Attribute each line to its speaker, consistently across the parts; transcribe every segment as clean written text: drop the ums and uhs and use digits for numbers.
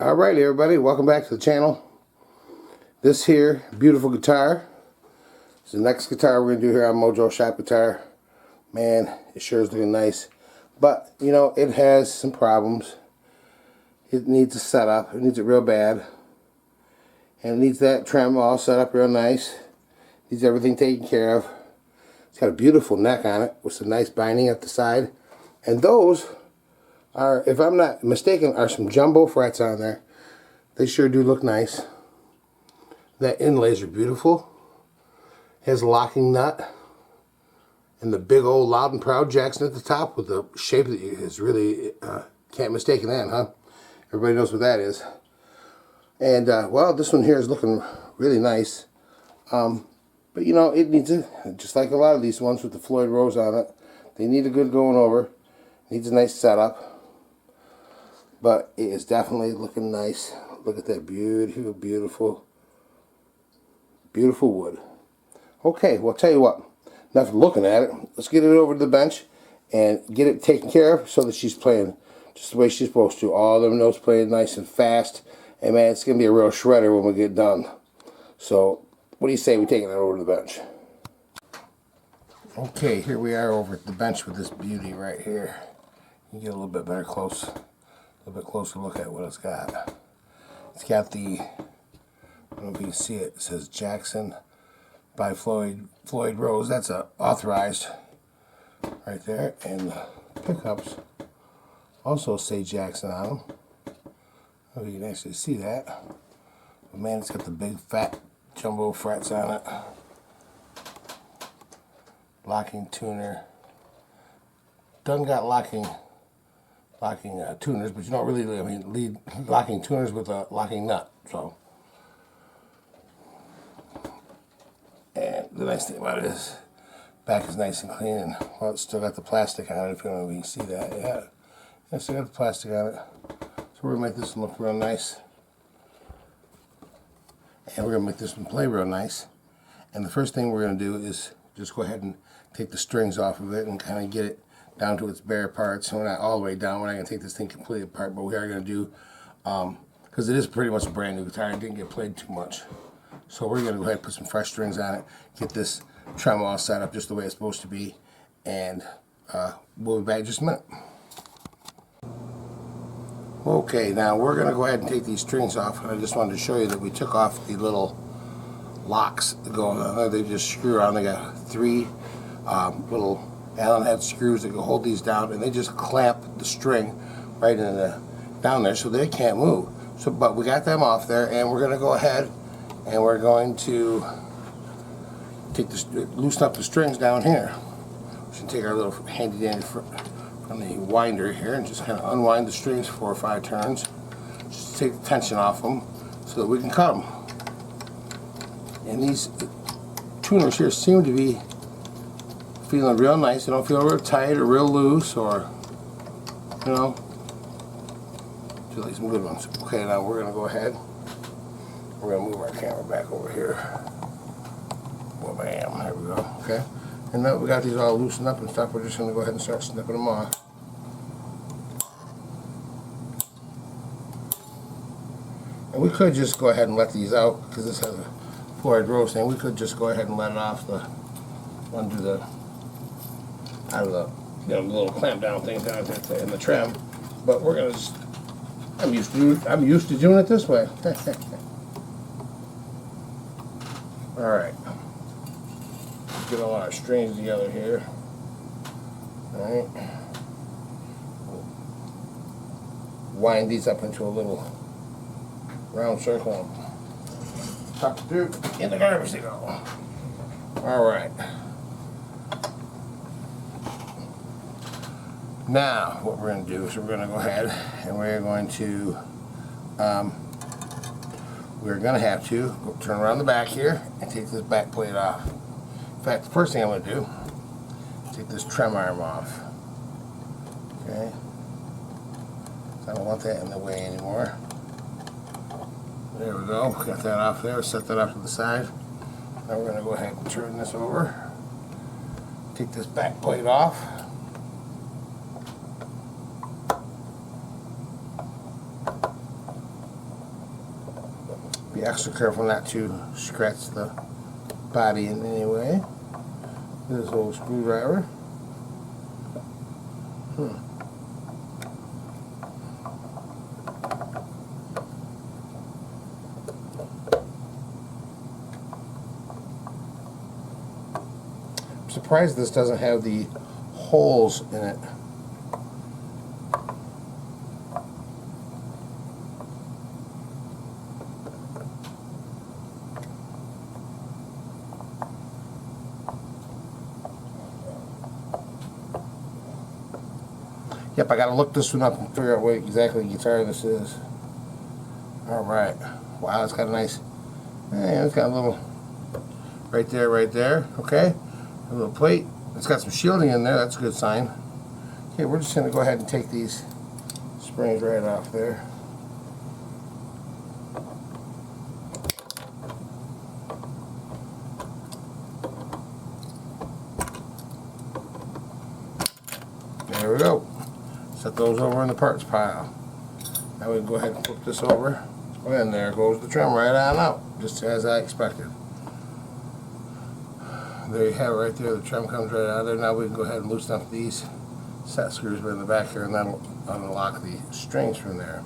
Speaker 1: Alright everybody, welcome back to the channel. This here beautiful guitar is the next guitar we're going to do here on Mojo Shop Guitar. Man, it sure is looking nice. But, you know, it has some problems. It needs a setup. It needs it real bad. And it needs that trim all set up real nice. Needs everything taken care of. It's got a beautiful neck on it with some nice binding at the side. And those are, if I'm not mistaken, are some jumbo frets on there. They sure do look nice. That inlays are beautiful. It has a locking nut. And the big old loud and proud Jackson at the top with the shape that is really, can't mistake that, huh? Everybody knows what that is. And, well, this one here is looking really nice. But, you know, it needs a, just like a lot of these ones with the Floyd Rose on it, they need a good going over. Needs a nice setup. But it is definitely looking nice. Look at that beautiful, beautiful, beautiful wood. Okay, well, I'll tell you what. Enough looking at it. Let's get it over to the bench and get it taken care of so that she's playing just the way she's supposed to. All them notes playing nice and fast. And man, it's going to be a real shredder when we get done. So, what do you say we take it over to the bench? Okay, here we are over at the bench with this beauty right here. You get a little bit better closer look at what it's got. It's got the, I don't know if you can see it, it says Jackson by Floyd Rose. That's a authorized right there. And the pickups also say Jackson on them. Oh, you can actually see that. But man, it's got the big fat jumbo frets on it. Locking tuner. Done got locking tuners, but you don't really, lead locking tuners with a locking nut. So, and the nice thing about it is, back is nice and clean, and well, it's still got the plastic on it. If you don't know if you can see that, yeah, it's still got the plastic on it. So we're gonna make this one look real nice, and we're gonna make this one play real nice. And the first thing we're gonna do is just go ahead and take the strings off of it and kind of get it down to its bare parts. So we're not all the way down. We're not going to take this thing completely apart, but we are going to do, because it is pretty much a brand new guitar. It didn't get played too much. So we're going to go ahead and put some fresh strings on it, get this trem all set up just the way it's supposed to be, and we'll be back in just a minute. Okay, now we're going to go ahead and take these strings off, and I just wanted to show you that we took off the little locks going on. They just screw on. They got 3 little Allen head screws that can hold these down, and they just clamp the string right in the down there so they can't move. So, but we got them off there, and we're going to go ahead and we're going to take this, loosen up the strings down here. We should take our little handy dandy from the winder here and just kind of unwind the strings 4 or 5 turns. Just take the tension off them so that we can cut them. And these tuners here seem to be feeling real nice. They don't feel real tight or real loose, or, you know, feel like some good ones. Okay, now we're going to go ahead. We're going to move our camera back over here. Well, bam, there we go. Okay, and now we got these all loosened up and stuff. We're just going to go ahead and start snipping them off. And we could just go ahead and let these out because this has a Floyd Rose thing. We could just go ahead and let it off the, undo the, out of the, you know, little clamp down thing down there in the trim, but we're gonna just, I'm used to doing it this way. All right, get all our strings together here. All right, wind these up into a little round circle. Tuck it through in the garbage they go. All right. Now, what we're going to do is we're going to go ahead and we're going to have to go turn around the back here and take this back plate off. In fact, the first thing I'm going to do is take this trem arm off. Okay? So I don't want that in the way anymore. There we go. Got that off there. Set that off to the side. Now we're going to go ahead and turn this over. Take this back plate off. Be extra careful not to scratch the body in any way. This old screwdriver. I'm surprised this doesn't have the holes in it. Yep, I gotta look this one up and figure out what exactly guitar this is. Alright. Wow, it's got a nice, it's got a little, right there, okay? A little plate. It's got some shielding in there, that's a good sign. Okay, we're just gonna go ahead and take these springs right off there. There we go. Set those over in the parts pile. Now we can go ahead and flip this over. And there goes the trim right on out, just as I expected. There you have it right there. The trim comes right out of there. Now we can go ahead and loosen up these set screws right in the back here, and that'll unlock the strings from there.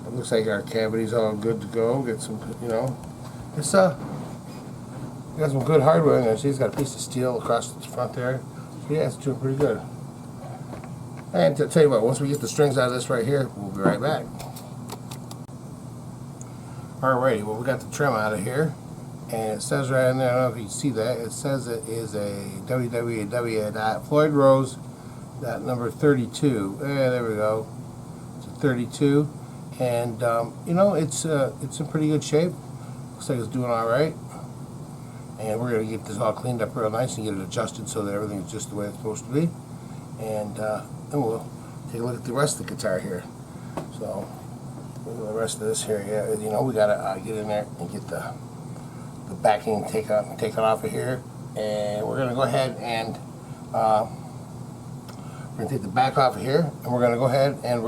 Speaker 1: It looks like our cavity's all good to go. Get some, it's got some good hardware in there. See, it's got a piece of steel across the front there. So yeah, it's doing pretty good. And to tell you what, once we get the strings out of this right here, we'll be right back. Alrighty, well, we got the trim out of here, and it says right in there, I don't know if you can see that, it says it is a www.floydrose.number32. There we go. It's a 32, and it's in pretty good shape. Looks like it's doing all right. And we're gonna get this all cleaned up real nice and get it adjusted so that everything's just the way it's supposed to be. And then we'll take a look at the rest of the guitar here. So, look at the rest of this here. Yeah, we gotta get in there and get the backing take it off of here. And we're gonna go ahead and we're gonna take the back off of here, and we're gonna go ahead and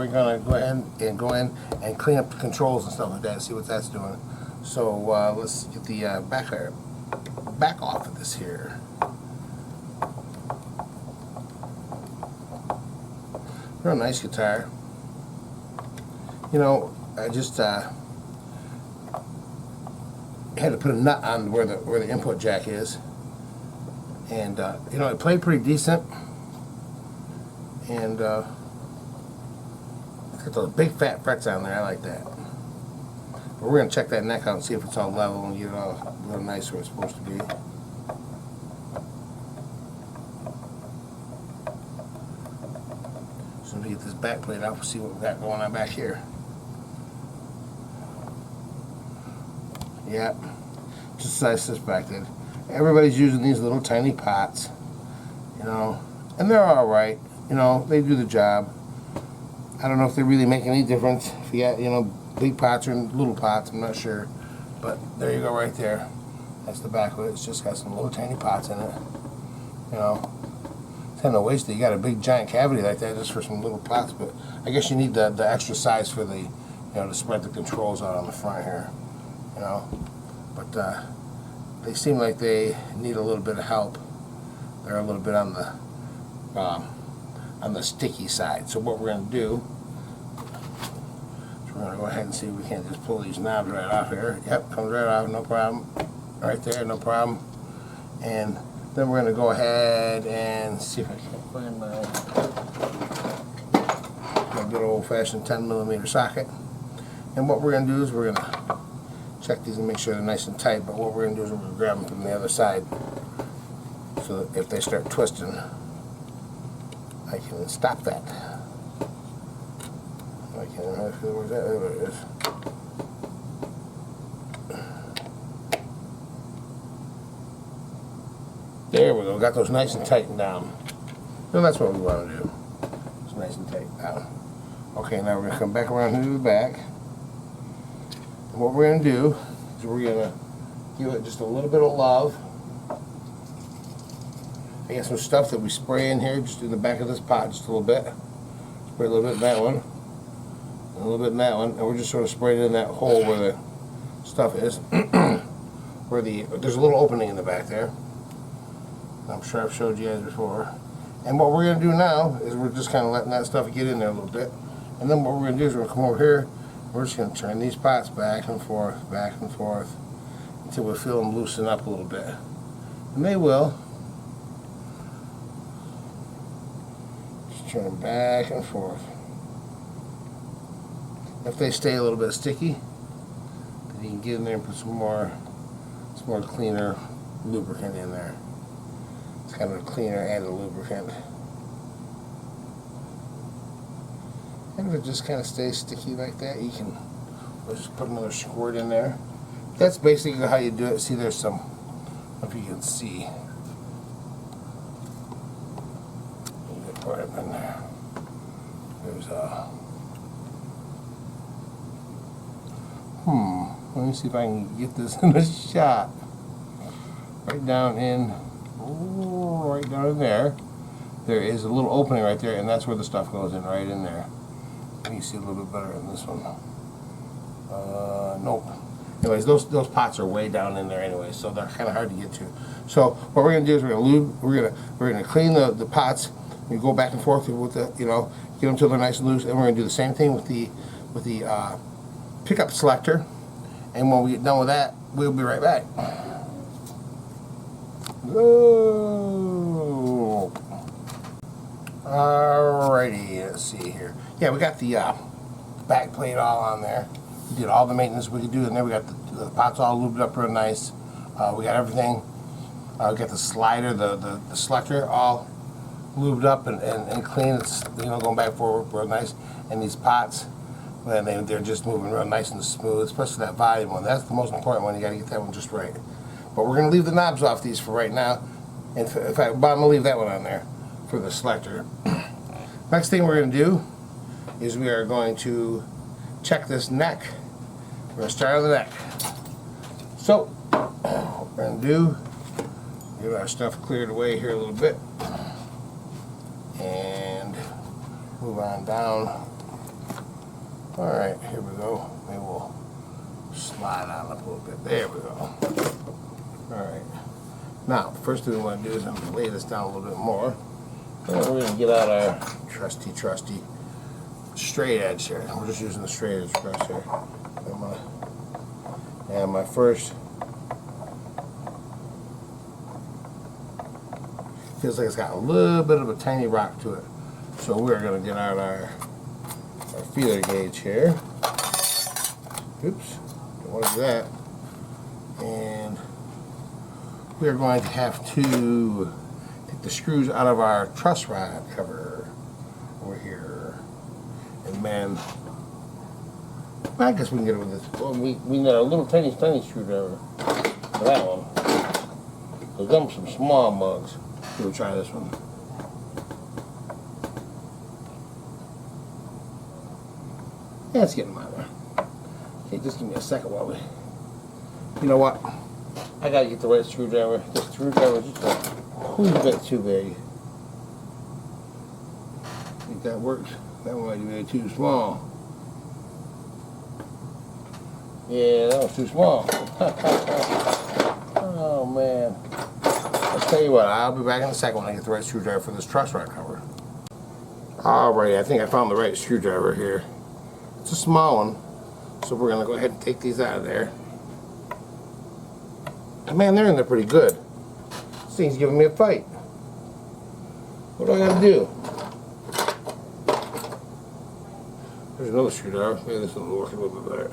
Speaker 1: go in and clean up the controls and stuff like that. See what that's doing. So let's get the back off of this here. Real nice guitar. I just had to put a nut on where the input jack is, and it played pretty decent, and got those big fat frets on there. I like that. But we're gonna check that neck out and see if it's all level and get it all real nice where it's supposed to be. So we get this back plate off, we'll see what we got going on back here. Yep, just as I suspected. Everybody's using these little tiny pots, and they're all right. They do the job. I don't know if they really make any difference if you got, big pots or little pots. I'm not sure, but there you go, right there. That's the back of it. It's just got some little tiny pots in it. It's kind of wasted. You got a big giant cavity like that just for some little pots, but I guess you need the extra size for the, to spread the controls out on the front here. But they seem like they need a little bit of help. They're a little bit on the sticky side. So what we're going to do is we're going to go ahead and see if we can't just pull these knobs right off here. Yep, comes right off, no problem. Right there, no problem. And then we're going to go ahead and see if I can find my good old-fashioned 10mm socket. And what we're going to do is we're going to check these and make sure they're nice and tight, but what we're going to do is we're going to grab them from the other side so that if they start twisting, I can stop that. I can't remember where's that. There it is. There we go. Got those nice and tightened down. So that's what we want to do. It's nice and tight down. Okay, now we're going to come back around to the back. And what we're going to do is we're going to give it just a little bit of love. I got some stuff that we spray in here, just in the back of this pot, just a little bit. Spray a little bit in that one, and a little bit in that one, and we're just sort of spraying it in that hole where stuff is, where there's a little opening in the back there. I'm sure I've showed you guys before. And what we're going to do now is we're just kind of letting that stuff get in there a little bit. And then what we're going to do is we're going to come over here. We're just going to turn these pots back and forth, until we feel them loosen up a little bit. And they will. Just turn them back and forth. If they stay a little bit sticky, then you can get in there and put some more cleaner lubricant in there. It's kind of a cleaner and a lubricant. And if it just kind of stays sticky like that, you can just put another squirt in there. That's basically how you do it. See, there's some, if you can see. Put it in there. There's a. Let me see if I can get this in a shot. Right down in there. There is a little opening right there, and that's where the stuff goes in, right in there. You can see a little bit better in this one. Nope. Anyways, those pots are way down in there anyway, so they're kind of hard to get to. So what we're going to do is we're going to clean the pots. We go back and forth with the, get them till they're nice and loose, and we're going to do the same thing with the pickup selector. And when we get done with that, we'll be right back. Whoa. Alrighty, let's see here. Yeah, we got the back plate all on there. We did all the maintenance we could do in there. We got the pots all lubed up real nice. We got everything. We got the slider, the selector all lubed up and clean. It's going back and forth real nice. And these pots, man, they're just moving real nice and smooth, especially that volume one. That's the most important one. You got to get that one just right. But we're going to leave the knobs off these for right now. In fact, I'm going to leave that one on there for the selector. Next thing we're going to do is we are going to check this neck. We're going to start on the neck. So, what we're going to do, get our stuff cleared away here a little bit. And move on down. Alright, here we go. Maybe we'll slide on up a little bit. There we go. Alright. Now, first thing we want to do is I'm going to lay this down a little bit more. And we're going to get out our trusty straight edge here. We're just using the straight edge press here. And my first, feels like it's got a little bit of a tiny rock to it. So we're going to get out our feeler gauge here. Oops, don't want to do that. And we're going to have to take the screws out of our truss rod cover over here. And man, I guess we can get it with this. Well, we need a little tiny screwdriver for that one. There's them some small mugs. We'll try this one. Yeah, it's getting my way. Okay, just give me a second while we. You know what? I gotta get the right screwdriver. This screwdriver is just a whole bit too big. I think that works. That one might be too small. Yeah, that was too small. Oh man. I'll tell you what, I'll be back in a second when I get the right screwdriver for this truss rod cover. Alright, I think I found the right screwdriver here. It's a small one, so we're going to go ahead and take these out of there. And man, they're in there pretty good. This thing's giving me a fight. What do I got to do? There's another screwdriver. Maybe this one will work a little bit better.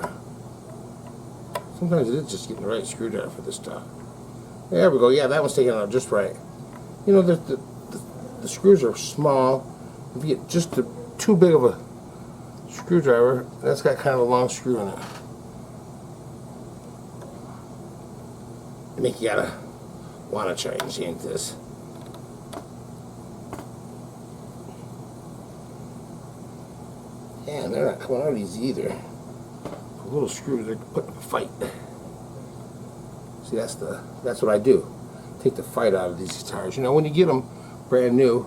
Speaker 1: Sometimes it is just getting the right screwdriver for this stuff. There we go. Yeah, that one's taking out just right. You know, the screws are small. If you get just too big of a screwdriver, that's got kind of a long screw in it. I think you gotta want to try and change this. Yeah, they're not coming out easy either. The little screws are putting up a fight. See, that's what I do. Take the fight out of these guitars. You know, when you get them brand new,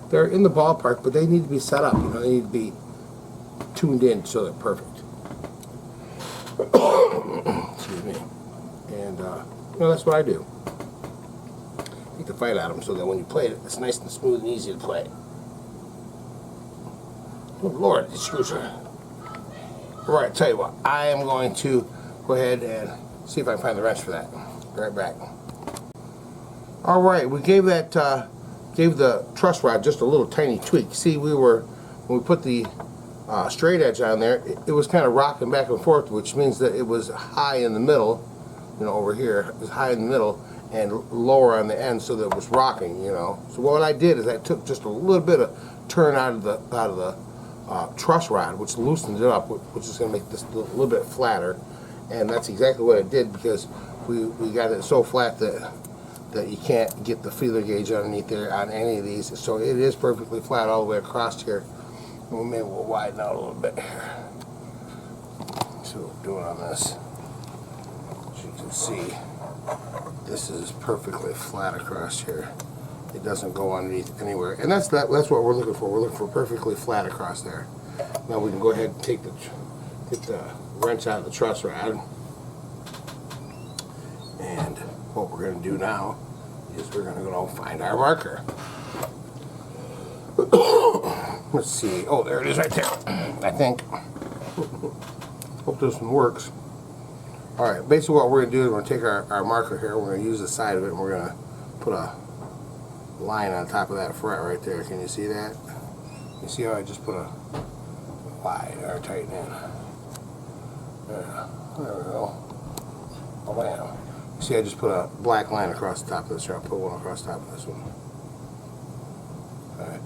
Speaker 1: they're in the ballpark, but they need to be set up. You know, they need to be tuned in so they're perfect. Excuse me. And you know, that's what I do. Take the fight out of them so that when you play it, it's nice and smooth and easy to play. Oh Lord, these screws are... Alright, tell you what, I am going to go ahead and see if I can find the wrench for that. Be right back. Alright, we gave that gave the truss rod just a little tiny tweak. See, when we put the straight edge on there, it was kind of rocking back and forth, which means that it was high in the middle, you know, over here, it was high in the middle and lower on the end, so that it was rocking, you know. So what I did is I took just a little bit of turn out of the truss rod, which loosened it up, which is going to make this a little bit flatter, and that's exactly what it did, because we got it so flat that you can't get the feeler gauge underneath there on any of these. So it is perfectly flat all the way across here. Maybe we'll widen out a little bit here. See what we're doing on this. As you can see, this is perfectly flat across here. It doesn't go underneath anywhere, and that's what we're looking for. We're looking for perfectly flat across there. Now we can go ahead and get the wrench out of the truss rod, and what we're going to do now is we're going to go find our marker. Let's see. Oh, there it is right there, I think. Hope this one works. Alright, basically what we're going to do is we're going to take our marker here, we're going to use the side of it, and we're going to put a line on top of that fret right there. Can you see that? You see how I just put a wide or tighten in? There we go. Oh, bam. See, I just put a black line across the top of this here. I'll put one across the top of this one. Okay.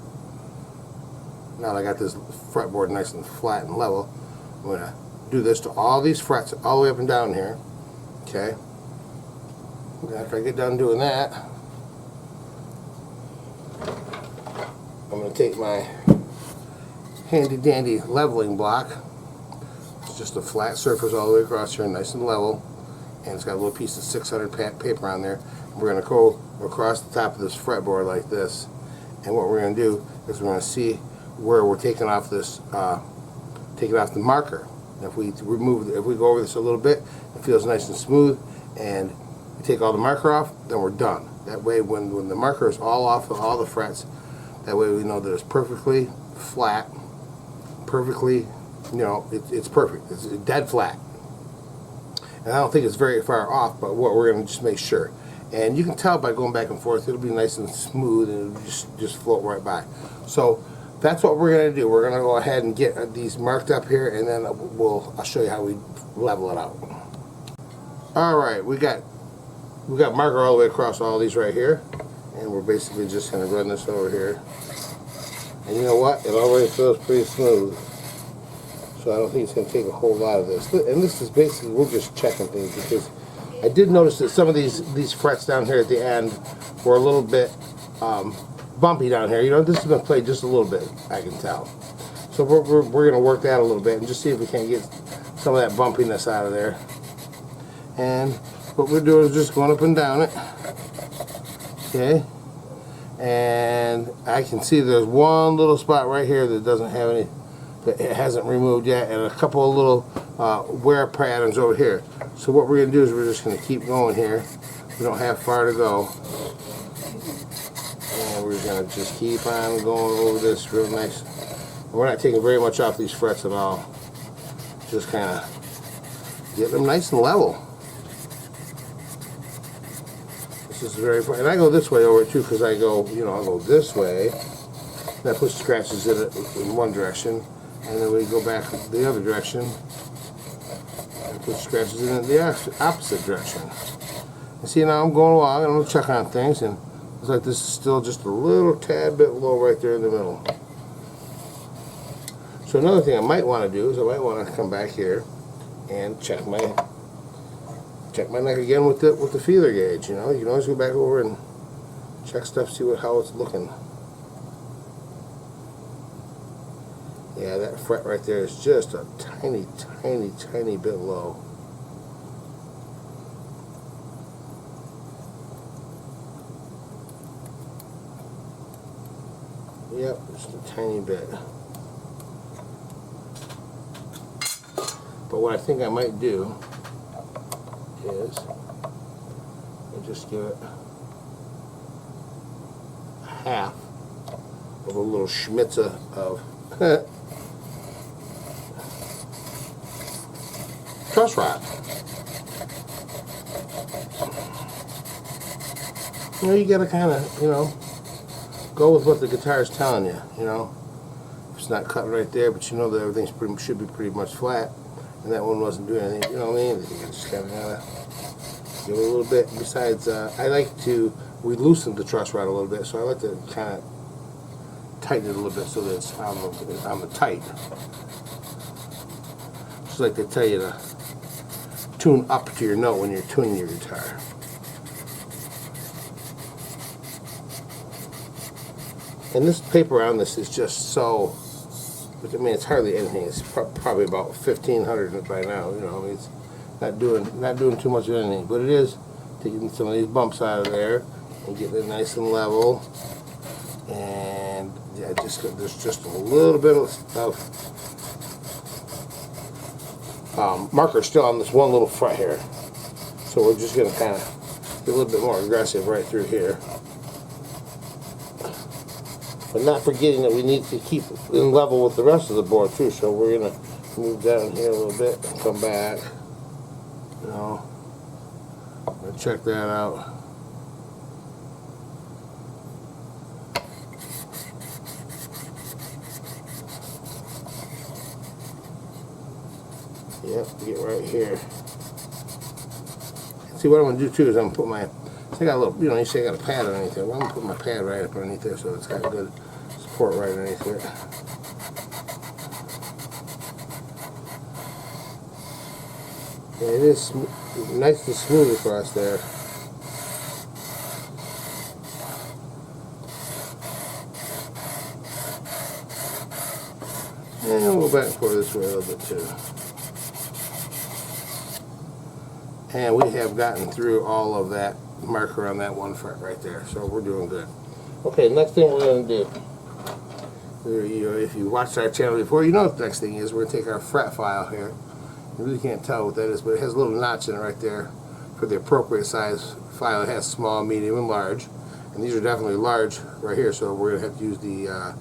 Speaker 1: Now that I got this fretboard nice and flat and level, I'm going to do this to all these frets, all the way up and down here. Okay. After I get done doing that, I'm going to take my handy dandy leveling block. It's just a flat surface all the way across here, nice and level. And it's got a little piece of 600 paper on there. We're going to go across the top of this fretboard like this, and what we're going to do is we're going to see where we're taking off this, taking off the marker. If we go over this a little bit, it feels nice and smooth, and we take all the marker off, then we're done. That way, when the marker is all off of all the frets, that way we know that it's perfectly flat, perfectly, you know, it's perfect. It's dead flat. And I don't think it's very far off, but what we're going to just make sure. And you can tell by going back and forth, it'll be nice and smooth, and it'll just float right by. So that's what we're going to do. We're going to go ahead and get these marked up here, and then I'll show you how we level it out. All right, we got marker all the way across all these right here, and we're basically just going to run this over here. And you know what? It already feels pretty smooth. So I don't think it's going to take a whole lot of this. And this is basically, we're just checking things, because I did notice that some of these frets down here at the end were a little bit bumpy down here. You know, this has been played just a little bit, I can tell. So we're going to work that a little bit and just see if we can't get some of that bumpiness out of there. And what we're doing is just going up and down it. Okay. And I can see there's one little spot right here that doesn't have any, that it hasn't removed yet, and a couple of little wear patterns over here. So what we're going to do is we're just going to keep going here. We don't have far to go. And we're going to just keep on going over this real nice. We're not taking very much off these frets at all. Just kind of get them nice and level. This is very fun. And I go this way over too, because I go, you know, I'll go this way. And I put scratches in it in one direction. And then we go back the other direction and put scratches in the opposite direction. And see, now I'm going along and I'm going to check on things, and looks like this is still just a little tad bit low right there in the middle. So another thing I might want to do is I might want to come back here and check my neck again with the feeler gauge. You know, you can always go back over and check stuff, see how it's looking. Yeah, that fret right there is just a tiny, tiny, tiny bit low. Yep, just a tiny bit. But what I think I might do is just give it half of a little schmitza of truss rod. You know, you gotta kind of, you know, go with what the guitar is telling you. You know, if it's not cut right there, but you know that everything should be pretty much flat, and that one wasn't doing anything. You know what I mean? You just kind of gotta give it a little bit. Besides, I like to loosen the truss rod a little bit, so I like to kind of tighten it a little bit so that it's on the tight. Just like they tell you to tune up to your note when you're tuning your guitar. And this paper on this is just so, I mean, it's hardly anything. It's probably about 1,500 by now. You know, I mean, it's not doing too much of anything, but it is taking some of these bumps out of there and getting it nice and level. And yeah, there's just a little bit of marker still on this one little fret here, so we're just going to kind of get a little bit more aggressive right through here. But not forgetting that we need to keep in level with the rest of the board too, so we're going to move down here a little bit and come back. You know, I'm going to check that out. Yep, get right here. See, what I'm going to do too is I'm going to put my, I got a little, you know, you say I got a pad underneath there. Well, I'm going to put my pad right up underneath there so it's got good support right underneath it. And it is nice and smooth across there. And we'll go back and forth this way a little bit too. And we have gotten through all of that marker on that one fret right there, so we're doing good. Okay, next thing we're going to do, you know, if you watched our channel before, you know what the next thing is. We're going to take our fret file here. You really can't tell what that is, but it has a little notch in it right there for the appropriate size file. It has small, medium, and large, and these are definitely large right here, so we're going to have to use the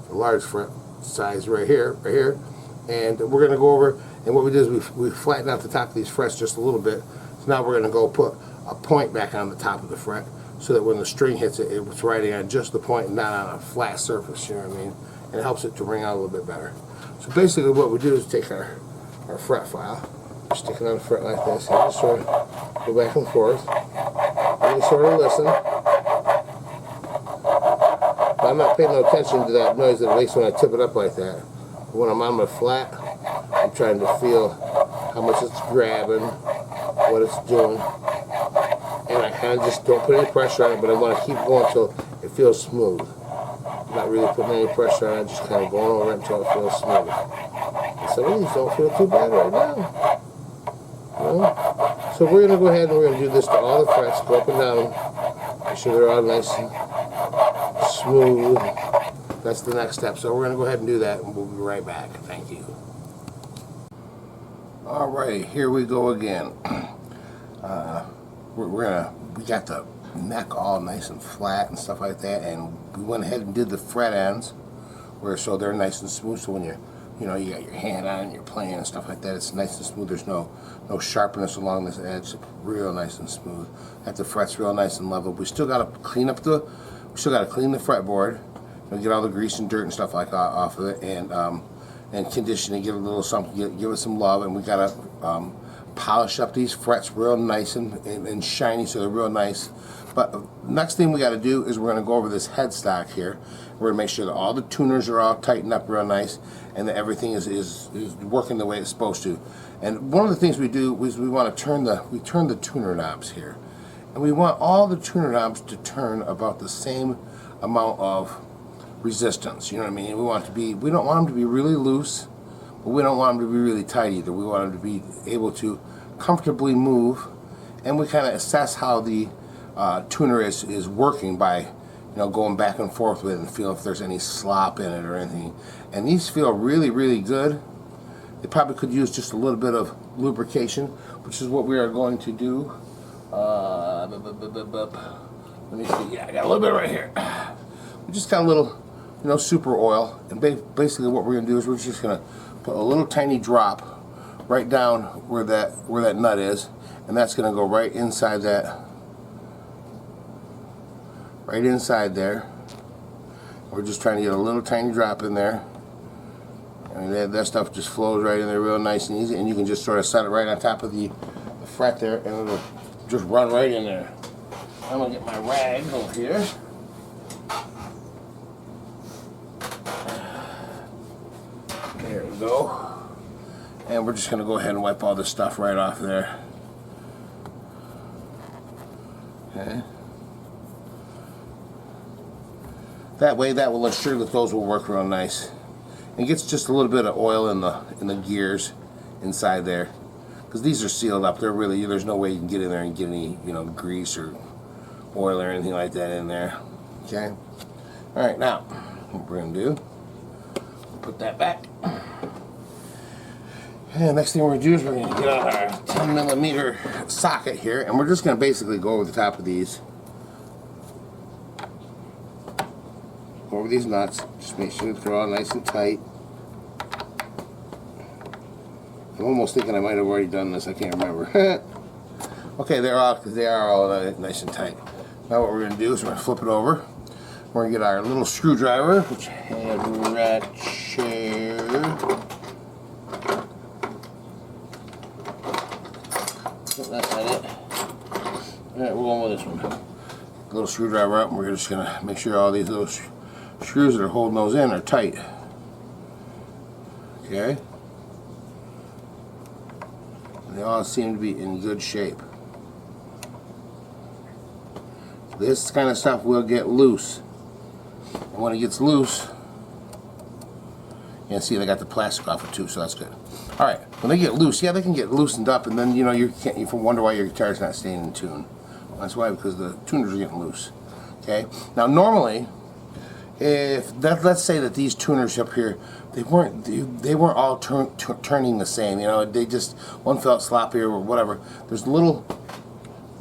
Speaker 1: large fret size right here, and we're going to go over, and what we do is we flatten out the top of these frets just a little bit. So now we're going to go put a point back on the top of the fret so that when the string hits it, it's riding on just the point and not on a flat surface, you know what I mean? And it helps it to ring out a little bit better. So basically what we do is take our fret file, stick it on the fret like this, and just sort of go back and forth, and you sort of listen. But I'm not paying no attention to that noise that it makes when I tip it up like that. But when I'm on my flat, I'm trying to feel how much it's grabbing, what it's doing, and I kind of just don't put any pressure on it, but I want to keep going until it feels smooth. I'm not really putting any pressure on it, just kind of going over it until it feels smooth. And some of these don't feel too bad right now. You know? So we're going to go ahead and we're going to do this to all the frets, go up and down, make sure they're all nice and smooth. That's the next step. So we're going to go ahead and do that, and we'll be right back. Thank you. Alright, here we go again. We got the neck all nice and flat and stuff like that, and we went ahead and did the fret ends so they're nice and smooth. So when you got your hand on it, you're playing and stuff like that, it's nice and smooth. There's no sharpness along this edge. It's real nice and smooth. Got the frets real nice and level. We still got to clean up the fretboard, get all the grease and dirt and stuff like that off of it, and condition it, give it a little something, give it some love, and we got to polish up these frets real nice and shiny, so they're real nice. But next thing we got to do is we're going to go over this headstock here. We're going to make sure that all the tuners are all tightened up real nice, and that everything is working the way it's supposed to. And one of the things we do is we want to turn the tuner knobs here, and we want all the tuner knobs to turn about the same amount of resistance. You know what I mean? We don't want them to be really loose, but we don't want them to be really tight either. We want them to be able to comfortably move, and we kind of assess how the tuner is working by going back and forth with it and feel if there's any slop in it or anything. And these feel really, really good. It probably could use just a little bit of lubrication, which is what we are going to do. Let me see. Yeah, I got a little bit right here. We just got a little, you know, super oil, and basically what we're going to do is we're just going to put a little tiny drop right down where that nut is, and that's going to go right inside that, right inside there. We're just trying to get a little tiny drop in there, and that stuff just flows right in there real nice and easy, and you can just sort of set it right on top of the fret there, and it'll just run right in there. I'm going to get my rag over here. There we go. And we're just going to go ahead and wipe all this stuff right off there. Okay. That way, that will ensure that those will work real nice. And gets just a little bit of oil in the gears inside there, because these are sealed up. They're really, there's no way you can get in there and get any, you know, grease or oil or anything like that in there. Okay. All right, now what we're going to do, we'll put that back. And next thing we're going to do is we're going to get out our 10mm socket here, and we're just going to basically go over the top of these. Go over these nuts. Just make sure that they're all nice and tight. I'm almost thinking I might have already done this. I can't remember. Okay, they are all nice and tight. Now what we're going to do is we're going to flip it over. We're going to get our little screwdriver, which has right here. That's not it. Alright, we're going with this one. A little screwdriver up, and we're just going to make sure all these little screws that are holding those in are tight. Okay? And they all seem to be in good shape. This kind of stuff will get loose. And when it gets loose, you can see they got the plastic off it too, so that's good. Alright, when they get loose, yeah, they can get loosened up, and then, you know, you wonder why your guitar's not staying in tune. That's why, because the tuners are getting loose. Okay? Now, normally, let's say that these tuners up here, they weren't all turning the same. You know, they just, one felt sloppier or whatever. There's little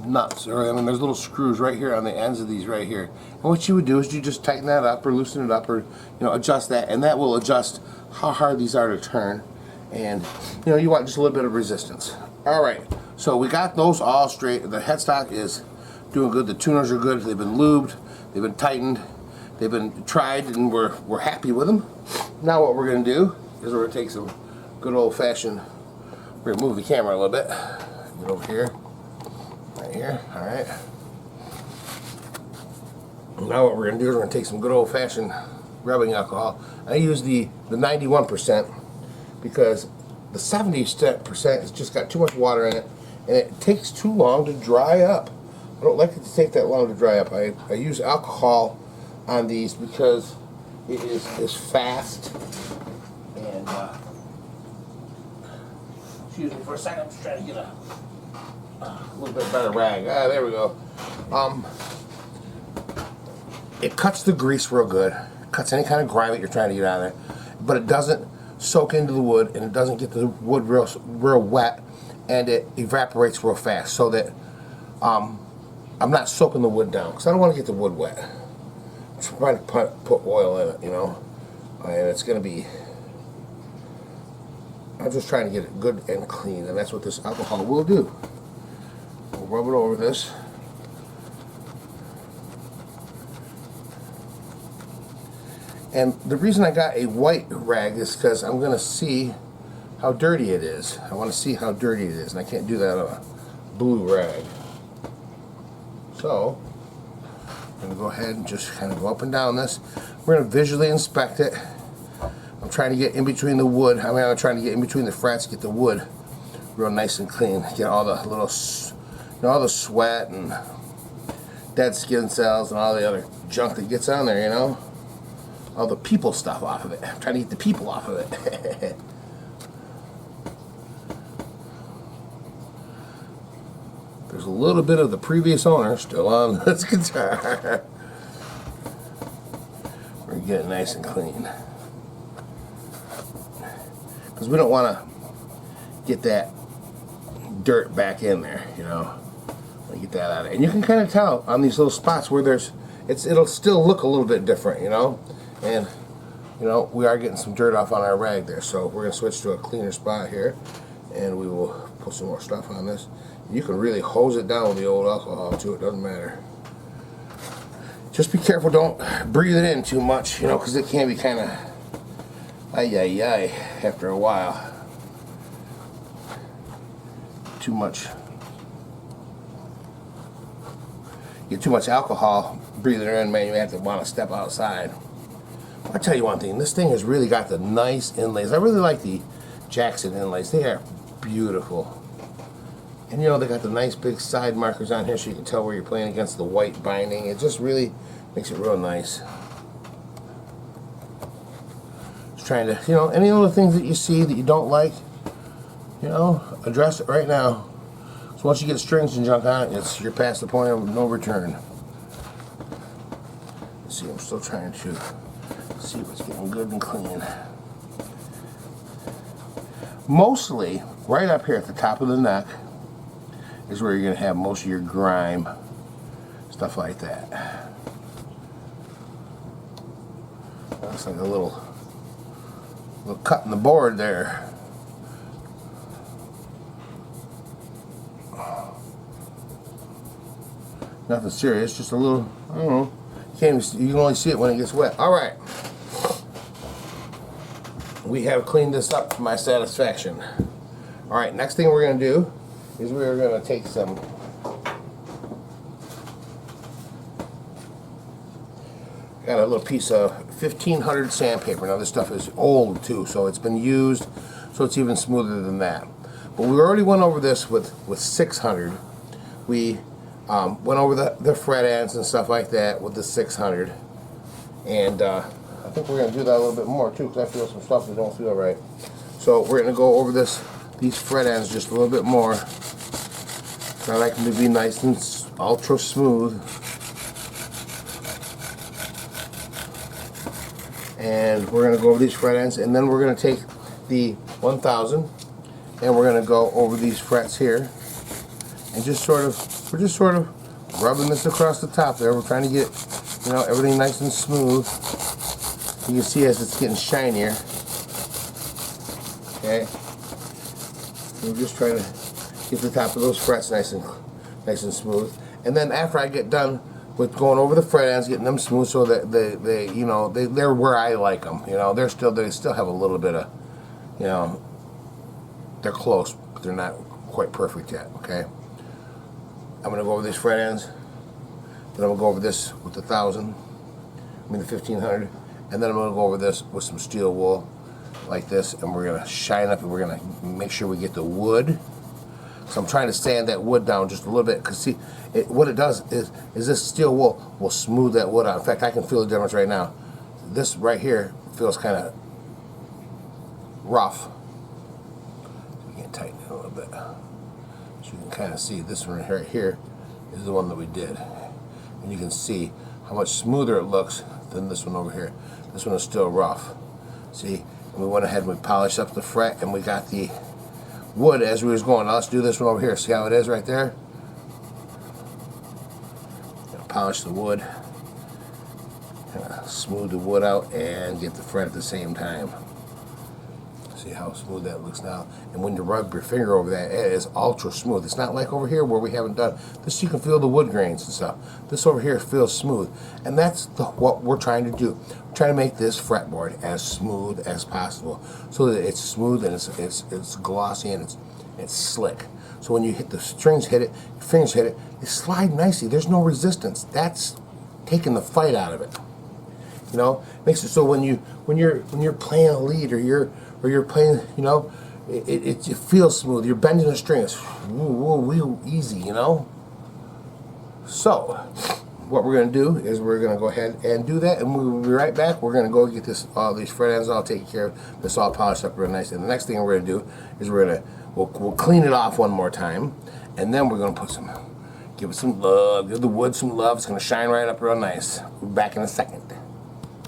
Speaker 1: nuts, or I mean, there's little screws right here on the ends of these right here. And what you would do is you just tighten that up or loosen it up, or, you know, adjust that, and that will adjust how hard these are to turn. And, you know, you want just a little bit of resistance. Alright, so we got those all straight. The headstock is doing good. The tuners are good. They've been lubed. They've been tightened. They've been tried, and we're happy with them. Now what we're going to do is we're going to take some good old-fashioned, we're going to move the camera a little bit. Get over here. Right here. Alright. Now what we're going to do is we're going to take some good old-fashioned rubbing alcohol. I use the 91%. Because the 70% has just got too much water in it, and it takes too long to dry up. I don't like it to take that long to dry up. I use alcohol on these because it is fast. And excuse me for a second, I'm just trying to get a little bit better rag. Ah, there we go. It cuts the grease real good. It cuts any kind of grime that you're trying to get out of there, but it doesn't soak into the wood, and it doesn't get the wood real wet, and it evaporates real fast, so that I'm not soaking the wood down, because I don't want to get the wood wet. I'm trying to put oil in it, you know, and it's going to be, I'm just trying to get it good and clean, and that's what this alcohol will do. We'll rub it over this. And the reason I got a white rag is because I'm going to see how dirty it is. I want to see how dirty it is, and I can't do that on a blue rag. So, I'm going to go ahead and just kind of go up and down this. We're going to visually inspect it. I'm trying to get in between the wood. I'm trying to get in between the frets, get the wood real nice and clean. Get all the little, you know, all the sweat and dead skin cells and all the other junk that gets on there, you know. All the people stuff off of it. I'm trying to get the people off of it. There's a little bit of the previous owner still on this guitar. We're getting it nice and clean. Because we don't want to get that dirt back in there, you know. Get that out of there. And you can kind of tell on these little spots where it'll still look a little bit different, you know. And you know, we are getting some dirt off on our rag there, so we're going to switch to a cleaner spot here, and we will put some more stuff on this. You can really hose it down with the old alcohol too, it doesn't matter. Just be careful, don't breathe it in too much, you know, because it can be kind of ay after a while. Too much. Get too much alcohol breathing it in, man, you have to want to step outside. I'll tell you one thing, this thing has really got the nice inlays. I really like the Jackson inlays. They are beautiful. And you know, they got the nice big side markers on here so you can tell where you're playing against the white binding. It just really makes it real nice. Just trying to, you know, any little things that you see that you don't like, you know, address it right now. So once you get strings and junk on it, you're past the point of no return. Let's see, I'm still trying to see what's getting good and clean. Mostly, right up here at the top of the neck is where you're going to have most of your grime, stuff like that. That's like a little cut in the board there. Nothing serious, just a little, I don't know. You can only see it when it gets wet. Alright. We have cleaned this up to my satisfaction. Alright, next thing we're going to do is we're going to take some got a little piece of 1500 sandpaper. Now this stuff is old too, so it's been used, so it's even smoother than that. But we already went over this with 600. We went over the fret ends and stuff like that with the 600, and I think we're going to do that a little bit more too, because I feel some stuff that don't feel right. So we're going to go over these fret ends just a little bit more. I like them to be nice and ultra smooth. And we're going to go over these fret ends, and then we're going to take the 1000 and we're going to go over these frets here, and we're just sort of rubbing this across the top there. We're trying to get, you know, everything nice and smooth. You can see as it's getting shinier. Okay, we're just trying to get the top of those frets nice and smooth. And then after I get done with going over the fret ends, getting them smooth so that they're where I like them. You know, they still have a little bit of, you know, they're close, but they're not quite perfect yet. Okay, I'm gonna go over these fret ends, then I'm gonna go over this with the 1000, the 1500, and then I'm gonna go over this with some steel wool like this, and we're gonna shine up, and we're gonna make sure we get the wood. So I'm trying to sand that wood down just a little bit, because see, what it does is this steel wool will smooth that wood out. In fact, I can feel the difference right now. This right here feels kind of rough. We can tighten it a little bit, so you can kind of see this one right here is the one that we did, and you can see how much smoother it looks than this one over here. This one is still rough. See, and we went ahead and we polished up the fret, and we got the wood as we was going. Now let's do this one over here. See how it is right there? Polish the wood, smooth the wood out, and get the fret at the same time. See how smooth that looks now. And when you rub your finger over that, it is ultra smooth. It's not like over here where we haven't done this. You can feel the wood grains and stuff. This over here feels smooth, and that's what we're trying to do. We're trying to make this fretboard as smooth as possible, so that it's smooth and it's glossy and it's slick. So when you hit the strings, hit it, your fingers hit it, it slides nicely. There's no resistance. That's taking the fight out of it. You know, makes it so when you're playing a lead, or you're playing, you know, it feels smooth. You're bending the strings, woo, easy, you know. So what we're going to do is we're going to go ahead and do that, and we'll be right back. We're going to go get all these fret ends all taken care of. This all polished up real nice. And the next thing we're going to do is we'll clean it off one more time, and then we're going to give it some love, give the wood some love. It's going to shine right up real nice. We'll be back in a second.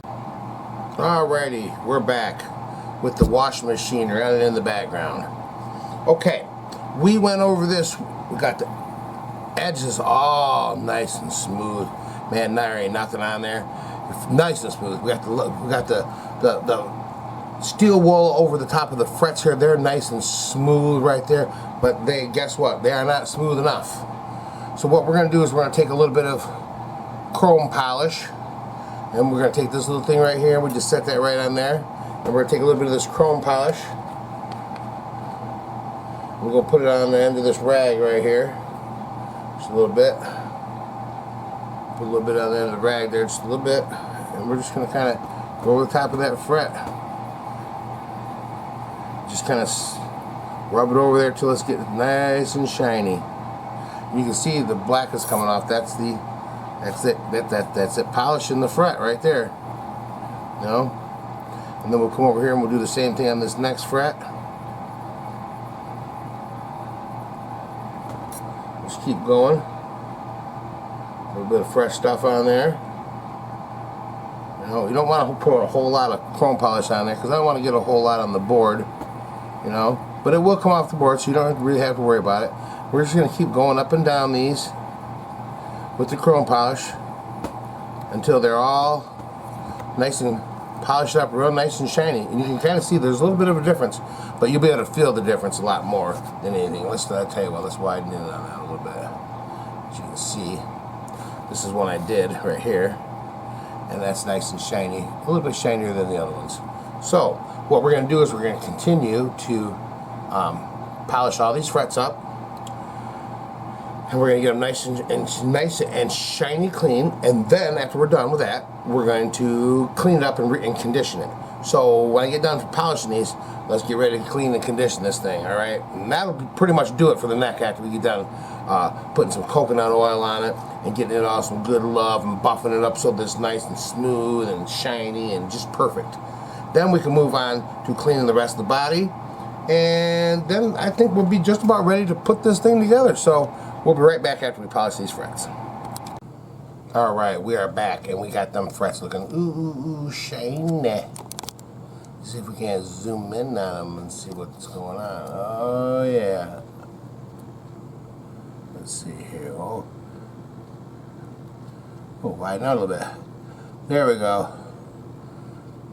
Speaker 1: Alrighty, we're back with the washing machine running in the background. Okay, we went over this. We got the edges all nice and smooth. Man, there ain't nothing on there. Nice and smooth. We got the steel wool over the top of the frets here. They're nice and smooth right there. But guess what? They are not smooth enough. So what we're going to do is we're going to take a little bit of chrome polish, and we're going to take this little thing right here. We just set that right on there, and we're going to take a little bit of this chrome polish. We're going to put it on the end of this rag right here, just a little bit. Put a little bit on the end of the rag there, just a little bit, and we're just going to kind of go over the top of that fret. Just kind of rub it over there till it's getting nice and shiny. And you can see the black is coming off. That's it. Polishing the fret right there. You know. And then we'll come over here and we'll do the same thing on this next fret. Just keep going. A little bit of fresh stuff on there. You know, you don't want to put a whole lot of chrome polish on there because I don't want to get a whole lot on the board. You know, but it will come off the board, so you don't really have to worry about it. We're just going to keep going up and down these with the chrome polish until they're all nice and polished up, real nice and shiny. And you can kind of see there's a little bit of a difference, but you'll be able to feel the difference a lot more than anything. I'll tell you what, let's widen it on that a little bit. As you can see, this is one I did right here, and that's nice and shiny, a little bit shinier than the other ones. So what we're going to do is we're going to continue to polish all these frets up, and we're going to get them nice and shiny clean. And then after we're done with that, we're going to clean it up and condition it. So when I get done polishing these, let's get ready to clean and condition this thing. All right, and that'll pretty much do it for the neck after we get done putting some coconut oil on it and getting it all some good love and buffing it up so that it's nice and smooth and shiny and just perfect. Then we can move on to cleaning the rest of the body, and then I think we'll be just about ready to put this thing together. So we'll be right back after we polish these frets. Alright, we are back, and we got them frets looking ooh shiny. See if we can zoom in on them and see what's going on. Oh yeah. Let's see here. Oh, widen out a little bit. There we go.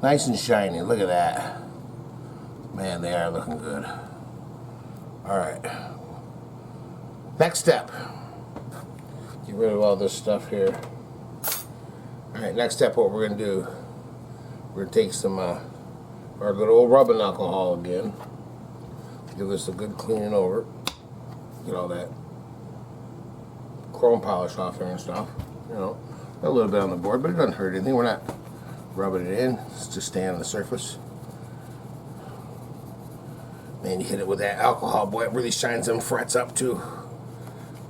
Speaker 1: Nice and shiny. Look at that. Man, they are looking good. Alright. Next step. Get rid of all this stuff here. Alright, next step, what we're going to do, we're going to take some our good old rubbing alcohol again. Give this a good cleaning over. Get all that chrome polish off there and stuff. You know, a little bit on the board, but it doesn't hurt anything. We're not rubbing it in. It's just staying on the surface. Man, you hit it with that alcohol, boy, it really shines them frets up too.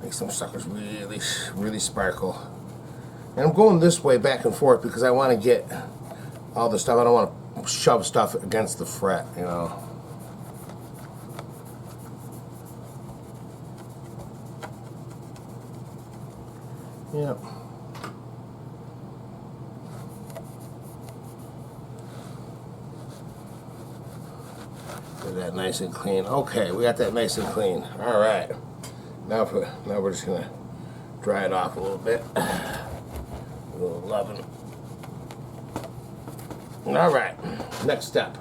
Speaker 1: Makes them suckers really, really sparkle. And I'm going this way back and forth because I want to get all the stuff. I don't want to shove stuff against the fret, you know. Yep. Get that nice and clean. Okay, we got that nice and clean. All right. Now we're just gonna dry it off a little bit. A little loving. All right. Next step.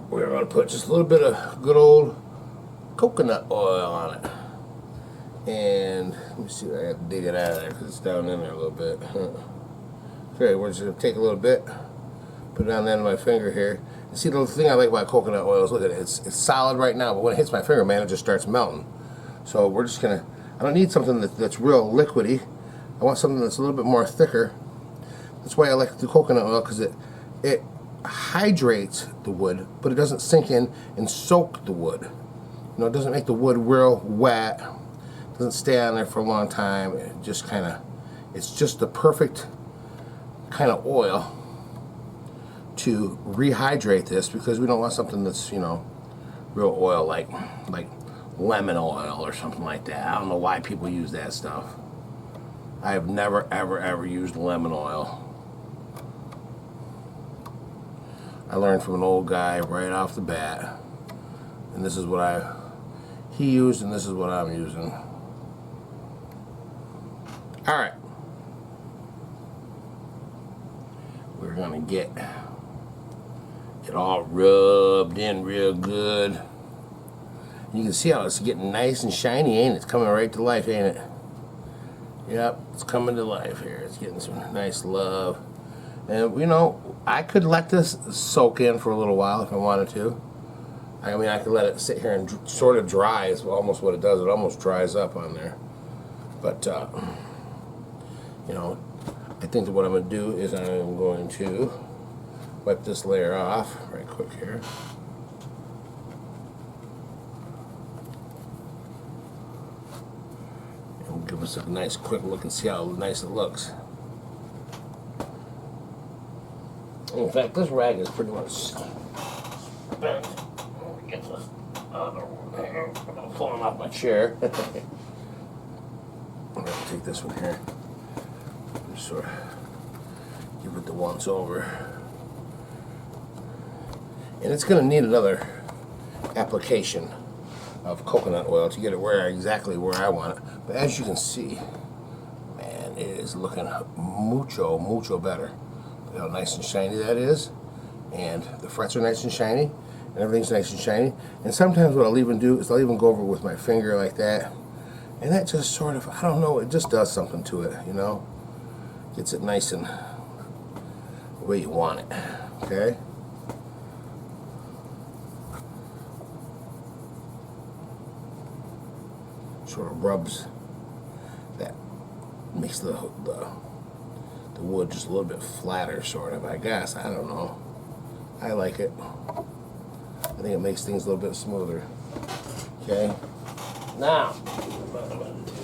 Speaker 1: We're gonna put just a little bit of good old coconut oil on it. And let me see, I have to dig it out of there because it's down in there a little bit. Okay, we're just gonna take a little bit, put it on the end of my finger here. And see, the thing I like about coconut oil is, look at it, it's solid right now, but when it hits my finger, man, it just starts melting. So we're just gonna, I don't need something that's real liquidy. I want something that's a little bit more thicker. That's why I like the coconut oil, because it hydrates the wood, but it doesn't sink in and soak the wood. You know, it doesn't make the wood real wet. It doesn't stay on there for a long time. It just kind of, it's just the perfect kind of oil to rehydrate this, because we don't want something that's, you know, real oil like lemon oil or something like that. I don't know why people use that stuff. I have never ever used lemon oil. I learned from an old guy right off the bat And this is what he used, and this is what I'm using. Alright. We're gonna get it all rubbed in real good. You can see how it's getting nice and shiny, ain't it? It's coming right to life, ain't it? Yep, it's coming to life here. It's getting some nice love. And, you know, I could let this soak in for a little while if I wanted to. I mean, I could let it sit here and sort of dry is almost what it does. It almost dries up on there. But, you know, I think that what I'm going to do is I'm going to wipe this layer off right quick here. And give us a nice quick look and see how nice it looks. In fact, this rag is pretty much spent. Get this other one here. I'm pulling off my chair. I'm going to take this one here. Just sort of give it the once over. And it's going to need another application of coconut oil to get it exactly where I want it. But as you can see, man, it is looking mucho better. Look how nice and shiny that is. And the frets are nice and shiny. And everything's nice and shiny. And sometimes what I'll even do is I'll even go over it with my finger like that. And that just sort of, I don't know, it just does something to it, you know? Gets it nice and the way you want it, okay? Sort of rubs that, makes the wood just a little bit flatter, sort of, I guess. I don't know. I like it. I think it makes things a little bit smoother. Okay? Now, what I'm going to do.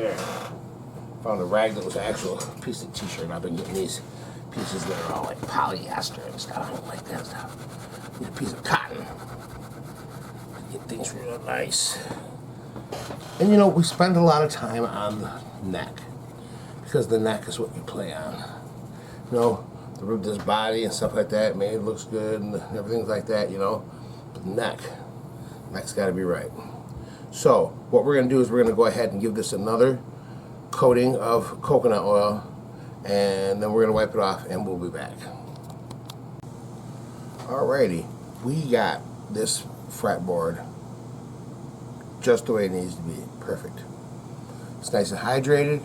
Speaker 1: There. Found a rag that was an actual piece of t-shirt. I've been getting these pieces that are all like polyester and stuff. I don't like that stuff. Need a piece of cotton. Get things real nice. And you know, we spend a lot of time on the neck because the neck is what you play on. You know, this body and stuff like that, man, it looks good and everything like that, you know. But the neck's got to be right. So what we're going to do is we're going to go ahead and give this another coating of coconut oil, and then we're going to wipe it off and we'll be back. Alrighty, we got this fretboard just the way it needs to be. Perfect. It's nice and hydrated.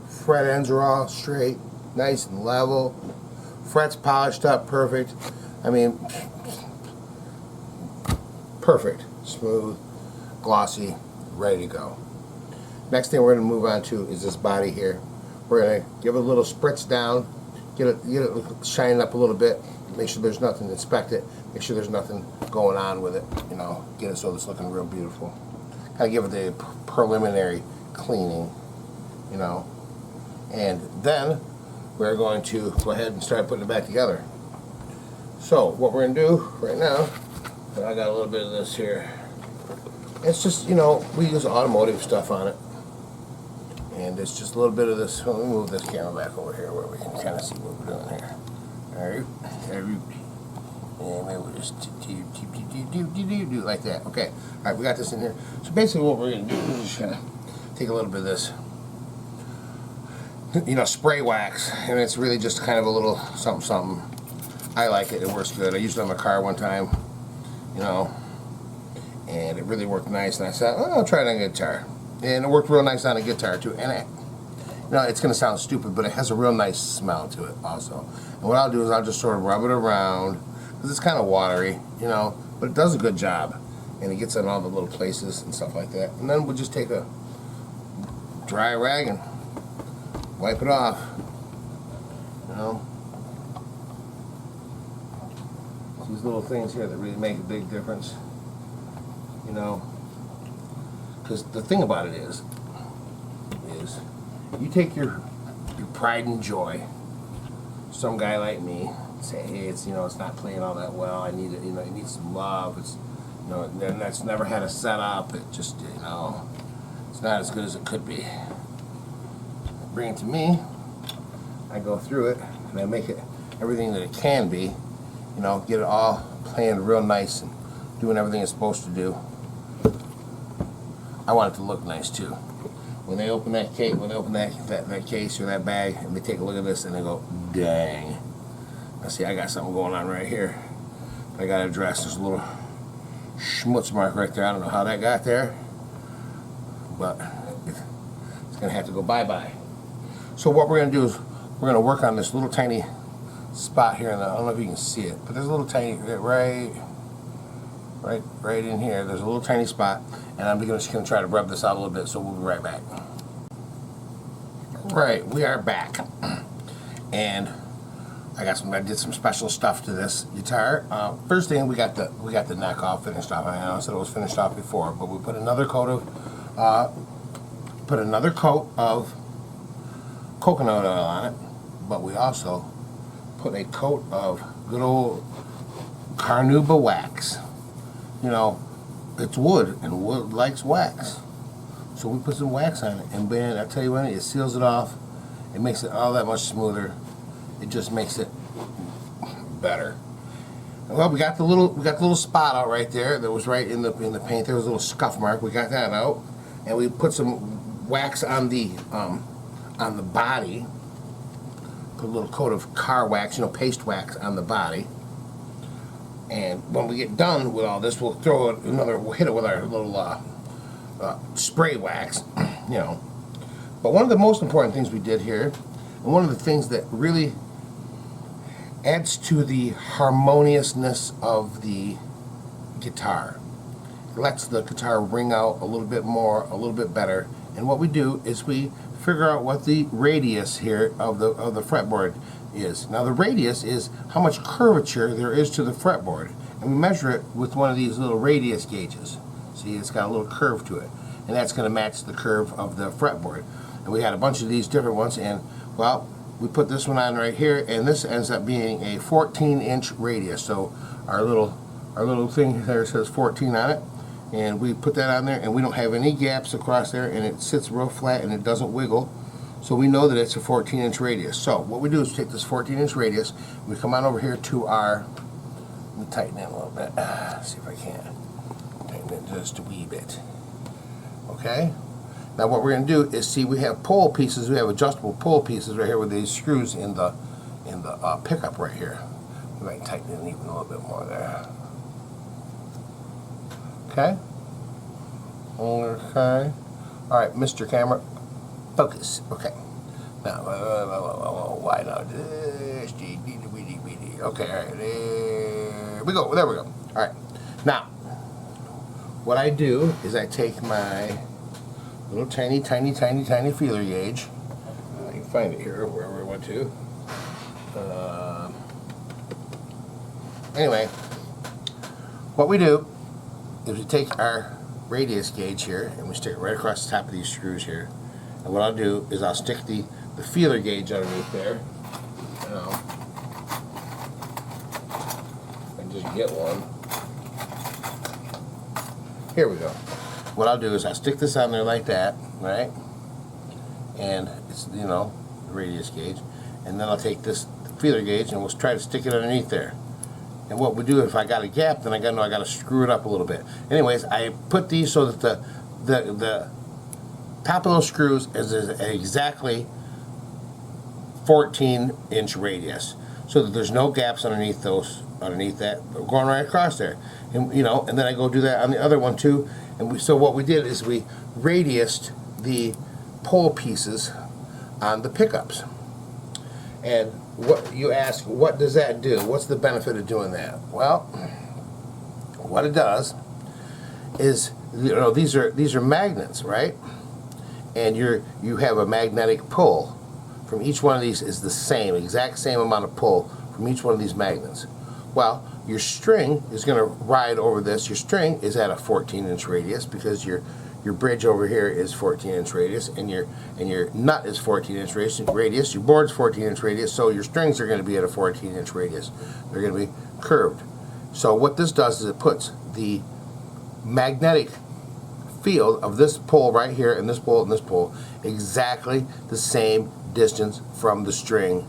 Speaker 1: Fret ends are all straight, nice and level. Frets polished up, perfect. I mean, perfect. Smooth, glossy, ready to go. Next thing we're going to move on to is this body here. We're going to give it a little spritz down, get it shining up a little bit, make sure there's nothing, inspect it, make sure there's nothing going on with it, you know, get it so it's looking real beautiful. Kind of give it the preliminary cleaning, you know, and then we're going to go ahead and start putting it back together. So what we're going to do right now, I got a little bit of this here. It's just, you know, we use automotive stuff on it. And it's just a little bit of this. Let me move this camera back over here where we can kind of see what we're doing here. Alright. And maybe we'll just do like that. Okay. Alright, we got this in here. So basically what we're going to do is just kind of take a little bit of this, you know, spray wax. And it's really just kind of a little something. I like it. It works good. I used it on my car one time, you know, and it really worked nice. And I said, oh, I'll try it on a guitar. And it worked real nice on a guitar too. And it, you know, it's going to sound stupid, but it has a real nice smell to it also. And what I'll do is I'll just sort of rub it around, because it's kind of watery, you know, but it does a good job. And it gets in all the little places and stuff like that. And then we'll just take a dry rag and wipe it off, you know. These little things here that really make a big difference, you know. Because the thing about it is you take your pride and joy. Some guy like me say, hey, it's, you know, it's not playing all that well. I need it, you know, it needs some love. It's, you know, and that's never had a setup. It just, you know, it's not as good as it could be. bring it to me, I go through it and I make it everything that it can be, you know, get it all playing real nice and doing everything it's supposed to do. I want it to look nice too. When they open that case, that case or that bag, and they take a look at this and they go, dang. Now see, I got something going on right here. I got to address. There's a little schmutz mark right there. I don't know how that got there, but it's going to have to go bye-bye. So what we're going to do is we're going to work on this little tiny spot here. And I don't know if you can see it, but there's a little tiny, right in here. There's a little tiny spot, and I'm just going to try to rub this out a little bit. So we'll be right back. Right, we are back, and I did some special stuff to this guitar. First thing, we got the neck all finished off. I know I said it was finished off before, but we put another coat of coconut oil on it. But we also put a coat of good old carnauba wax. You know, it's wood, and wood likes wax. So we put some wax on it, and man, I tell you what, it seals it off. It makes it all that much smoother. It just makes it better. Well, we got the little spot out right there that was right in the paint. There was a little scuff mark. We got that out, and we put some wax on the body. Put a little coat of car wax, you know, paste wax on the body. And when we get done with all this, we'll we'll hit it with our little spray wax, you know. But one of the most important things we did here, and one of the things that really adds to the harmoniousness of the guitar, it lets the guitar ring out a little bit more, a little bit better. And what we do is we figure out what the radius here of the fretboard is. Now the radius is how much curvature there is to the fretboard, and we measure it with one of these little radius gauges. See, it's got a little curve to it, and that's going to match the curve of the fretboard. And we had a bunch of these different ones, and well, we put this one on right here, and this ends up being a 14-inch radius. So our little thing there says 14 on it, and we put that on there, and we don't have any gaps across there, and it sits real flat and it doesn't wiggle. So we know that it's a 14-inch radius. So what we do is take this 14-inch radius, we come on over here to our, let me tighten it a little bit, see if I can. Tighten it just a wee bit. Okay? Now what we're going to do is, see, we have pole pieces, we have adjustable pole pieces right here with these screws in the pickup right here. We might tighten it even a little bit more there. Okay? Okay. Alright, Mr. Camera. Focus. Okay. Now, why not? Okay, alright. There we go. There we go. Alright. Now, what I do is I take my little tiny feeler gauge. You can find it here, wherever I went to. Anyway, what we do is we take our radius gauge here and we stick it right across the top of these screws here. And what I'll do is I'll stick the feeler gauge underneath there. And just get one. Here we go. What I'll do is I'll stick this on there like that, right? And it's, you know, the radius gauge. And then I'll take this feeler gauge and we'll try to stick it underneath there. And what we do, if I got a gap, then I got to screw it up a little bit. Anyways, I put these so that the top of those screws is exactly 14-inch radius, so that there's no gaps underneath that, going right across there. And you know, and then I go do that on the other one too. And so what we did is we radiused the pole pieces on the pickups. And what you ask, what does that do? What's the benefit of doing that? Well, what it does is, you know, these are magnets, right? And you have a magnetic pull from each one of these is the same, exact same amount of pull from each one of these magnets. Well, your string is going to ride over this. Your string is at a 14-inch radius because your bridge over here is 14-inch radius, and your nut is 14-inch radius. Your board's 14-inch radius, so your strings are going to be at a 14-inch radius. They're going to be curved. So what this does is it puts the magnetic field of this pole right here and this pole and this pole exactly the same distance from the string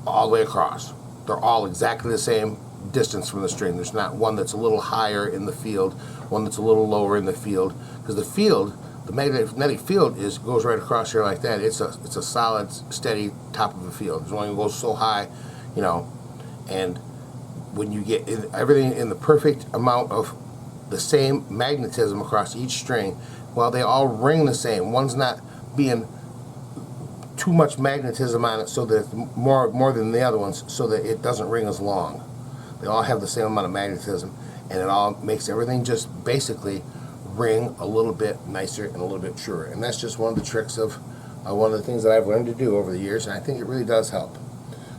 Speaker 1: all the way across. They're all exactly the same distance from the string. There's not one that's a little higher in the field, one that's a little lower in the field, because the field, the magnetic field goes right across here like that. It's a solid, steady top of the field. It only goes so high, you know, and when you get everything in the perfect amount of the same magnetism across each string, well, they all ring the same. One's not being too much magnetism on it so that it's more than the other ones, so that it doesn't ring as long. They all have the same amount of magnetism, and it all makes everything just basically ring a little bit nicer and a little bit truer. And that's just one of the tricks of one of the things that I've learned to do over the years, and I think it really does help.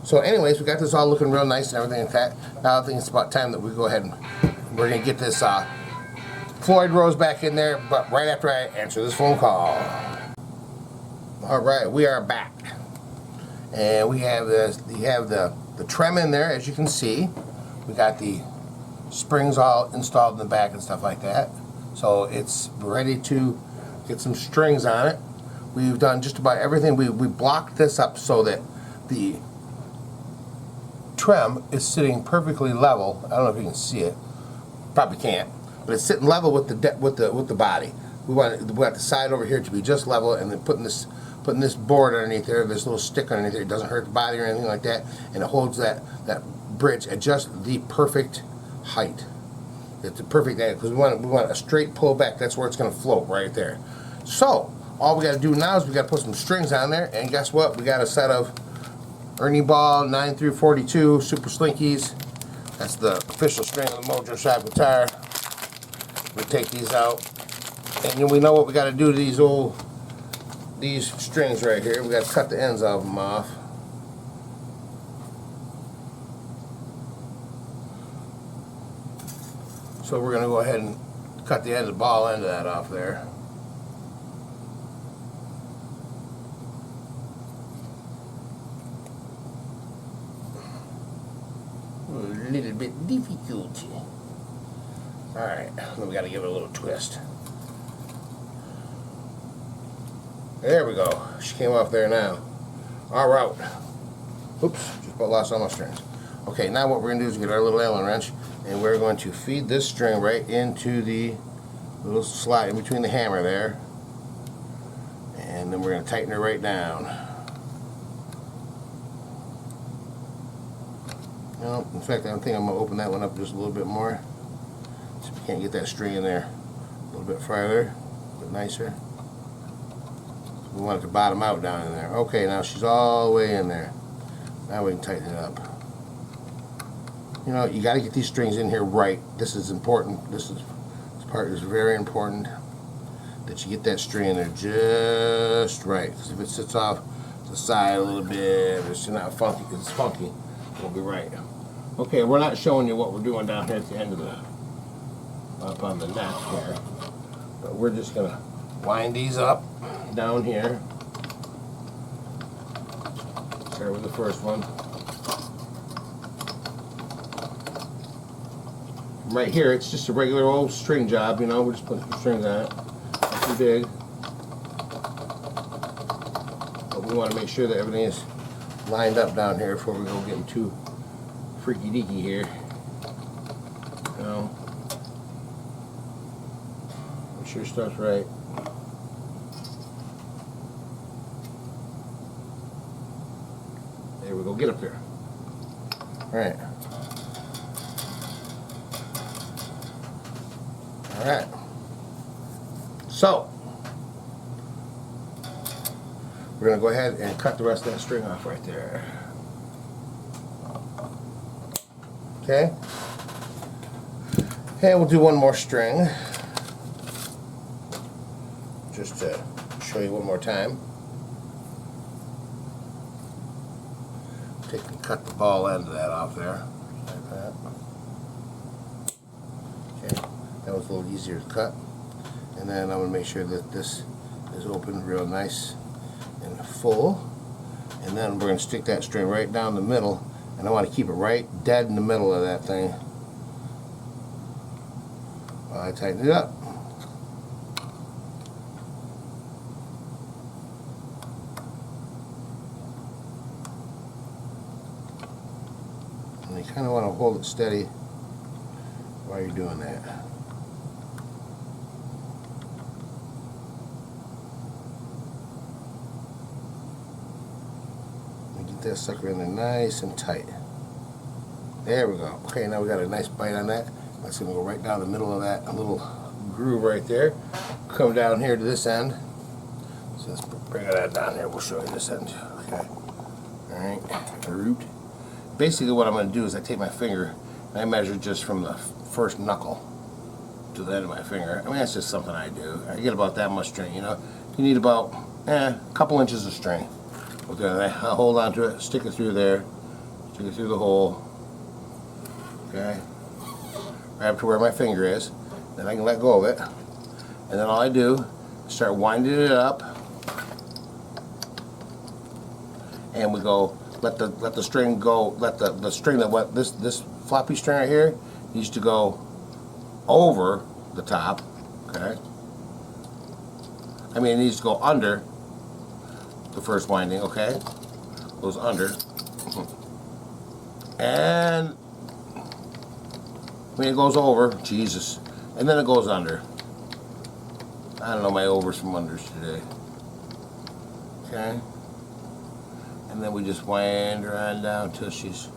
Speaker 1: So anyways, we got this all looking real nice and everything like that. Now I think it's about time that we go ahead and we're going to get this Floyd Rose back in there, but right after I answer this phone call. Alright, we are back. And we have the trem in there, as you can see. We got the springs all installed in the back and stuff like that. So it's ready to get some strings on it. We've done just about everything. We blocked this up so that the trem is sitting perfectly level. I don't know if you can see it. Probably can't. But it's sitting level with the body. We want the side over here to be just level, and then putting this board underneath there, this little stick underneath there. It doesn't hurt the body or anything like that, and it holds that bridge at just the perfect height. It's a perfect height because we want a straight pull back. That's where it's going to float right there. So all we got to do now is we got to put some strings on there, and guess what? We got a set of Ernie Ball 9 through 42 Super Slinkies. That's the official string of the Mojo shop guitar. We take these out, and then we know what we got to do to these strings right here. We got to cut the ends of them off. So we're going to go ahead and cut the end of the ball end of that off there. A little bit difficult. Alright, then we got to give it a little twist. There we go. She came off there now. Alright. Oops, just about lost all my strings. Okay, now what we're going to do is get our little Allen wrench, and we're going to feed this string right into the little slot in between the hammer there. And then we're going to tighten her right down. No, in fact, I think I'm going to open that one up just a little bit more. See if we can't get that string in there a little bit farther, a bit nicer. We want it to bottom out down in there. Okay, now she's all the way in there. Now we can tighten it up. You know, you got to get these strings in here right. This is important. This part is very important, that you get that string in there just right. Because if it sits off to the side a little bit, or it's not funky, because it's funky, it won't be right. Okay, we're not showing you what we're doing down here at the end of up on the neck here, but we're just gonna wind these up down here. Start with the first one. Right here, it's just a regular old string job, you know. We're just putting some strings on it. Not too big. But we want to make sure that everything is lined up down here before we go getting too freaky deaky here. You know. Make sure stuff's right. There we go. Get up there. Alright. Alright, so we're going to go ahead and cut the rest of that string off right there. Okay, and we'll do one more string just to show you one more time. Take and cut the ball end of that off there, like that. Okay. That was a little easier to cut. And then I'm going to make sure that this is open real nice and full. And then we're going to stick that string right down the middle, and I want to keep it right dead in the middle of that thing while I tighten it up. kind of want to hold it steady while you're doing that. Get that sucker in there nice and tight. There we go. Okay, now we got a nice bite on that. That's going to go right down the middle of that little groove right there. Come down here to this end. So let's bring that down there. We'll show you this end. Okay. Alright. Root. Basically what I'm going to do is I take my finger and I measure just from the first knuckle to the end of my finger. I mean, that's just something I do. I get about that much string, you know. You need about a couple inches of string. Okay, I hold on to it, stick it through there, stick it through the hole. Okay. Right up to where my finger is. Then I can let go of it. And then all I do is start winding it up. And we go, let the string go, let the string that went, this floppy string right here needs to go over the top. Okay. I mean, it needs to go under the first winding, okay? Goes under. And I mean, it goes over, Jesus, and then it goes under. I don't know my overs from unders today. Okay? And then we just wind her on down till she's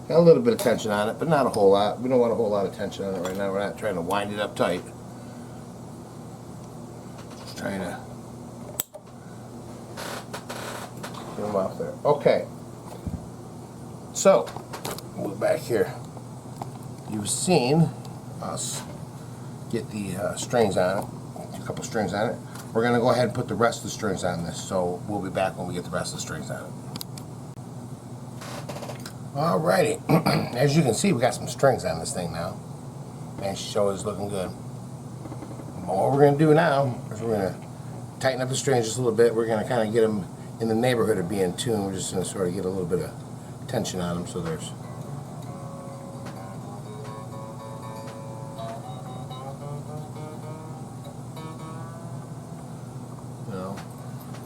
Speaker 1: got a little bit of tension on it, but not a whole lot. We don't want a whole lot of tension on it right now. We're not trying to wind it up tight. Just trying to get them off there. Okay. So, move back here. You've seen us get the strings on it, a couple strings on it. We're going to go ahead and put the rest of the strings on this, so we'll be back when we get the rest of the strings on it. Alrighty, as you can see, we got some strings on this thing now, and she sure is looking good. But what we're going to do now is we're going to tighten up the strings just a little bit. We're going to kind of get them in the neighborhood of being tuned. We're just going to sort of get a little bit of tension on them, so there's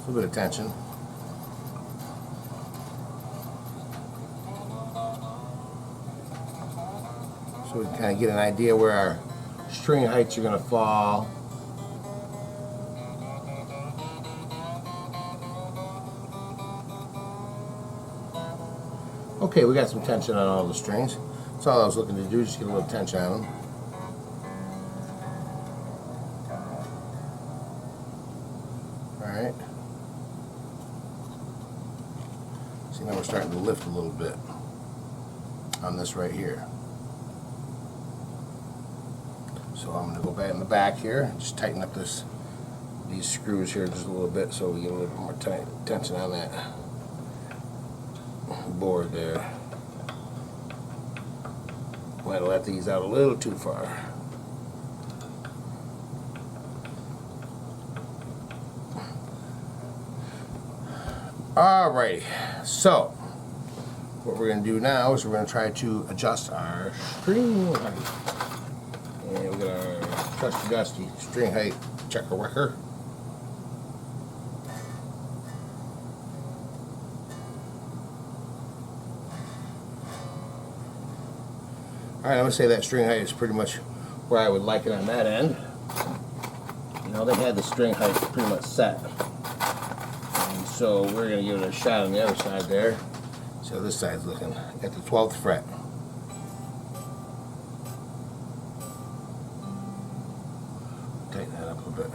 Speaker 1: a little bit of tension. So we can kind of get an idea where our string heights are going to fall. Okay, we got some tension on all the strings. That's all I was looking to do, just get a little tension on them. Alright. See, now we're starting to lift a little bit on this right here. So I'm going to go back in the back here, just tighten up these screws here just a little bit so we get a little bit more tension on that board there. Might have let these out a little too far. Alrighty, so what we're going to do now is we're going to try to adjust our string height. And we're going to trusty dusty string height checker wicker. Alright, I'm going to say that string height is pretty much where I would like it on that end. You know, they had the string height pretty much set. And so we're going to give it a shot on the other side there. So this side's looking at the 12th fret. Tighten that up a little bit.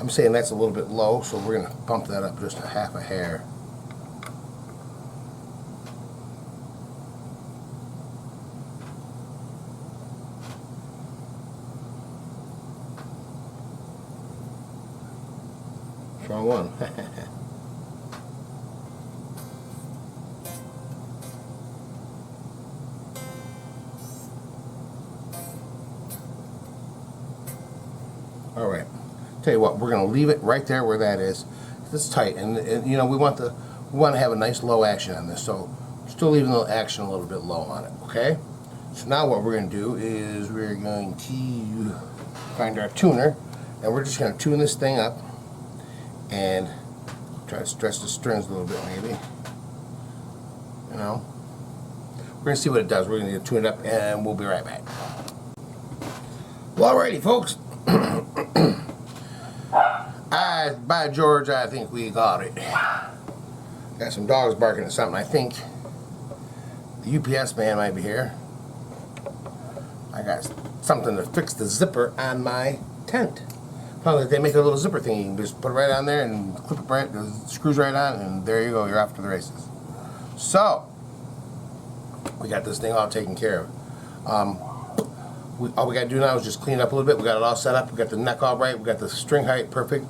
Speaker 1: I'm saying that's a little bit low, so we're going to bump that up just a half a hair. Wrong one. All right. Tell you what, we're going to leave it right there where that is. It's tight, and you know we want to have a nice low action on this, so still leaving the action a little bit low on it. Okay. So now what we're going to do is we're going to find our tuner, and we're just going to tune this thing up and try to stretch the strings a little bit, maybe. You know, we're going to see what it does. We're going to tune it up, and we'll be right back. Well, alrighty, folks. By George, I think we got it. Got some dogs barking at something. I think the UPS man might be here. I got something to fix the zipper on my tent. Probably they make a little zipper thing. You can just put it right on there and clip it right, the screws right on, and there you go. You're off to the races. So we got this thing all taken care of. All we got to do now is just clean it up a little bit. We got it all set up. We got the neck all right. We got the string height perfect.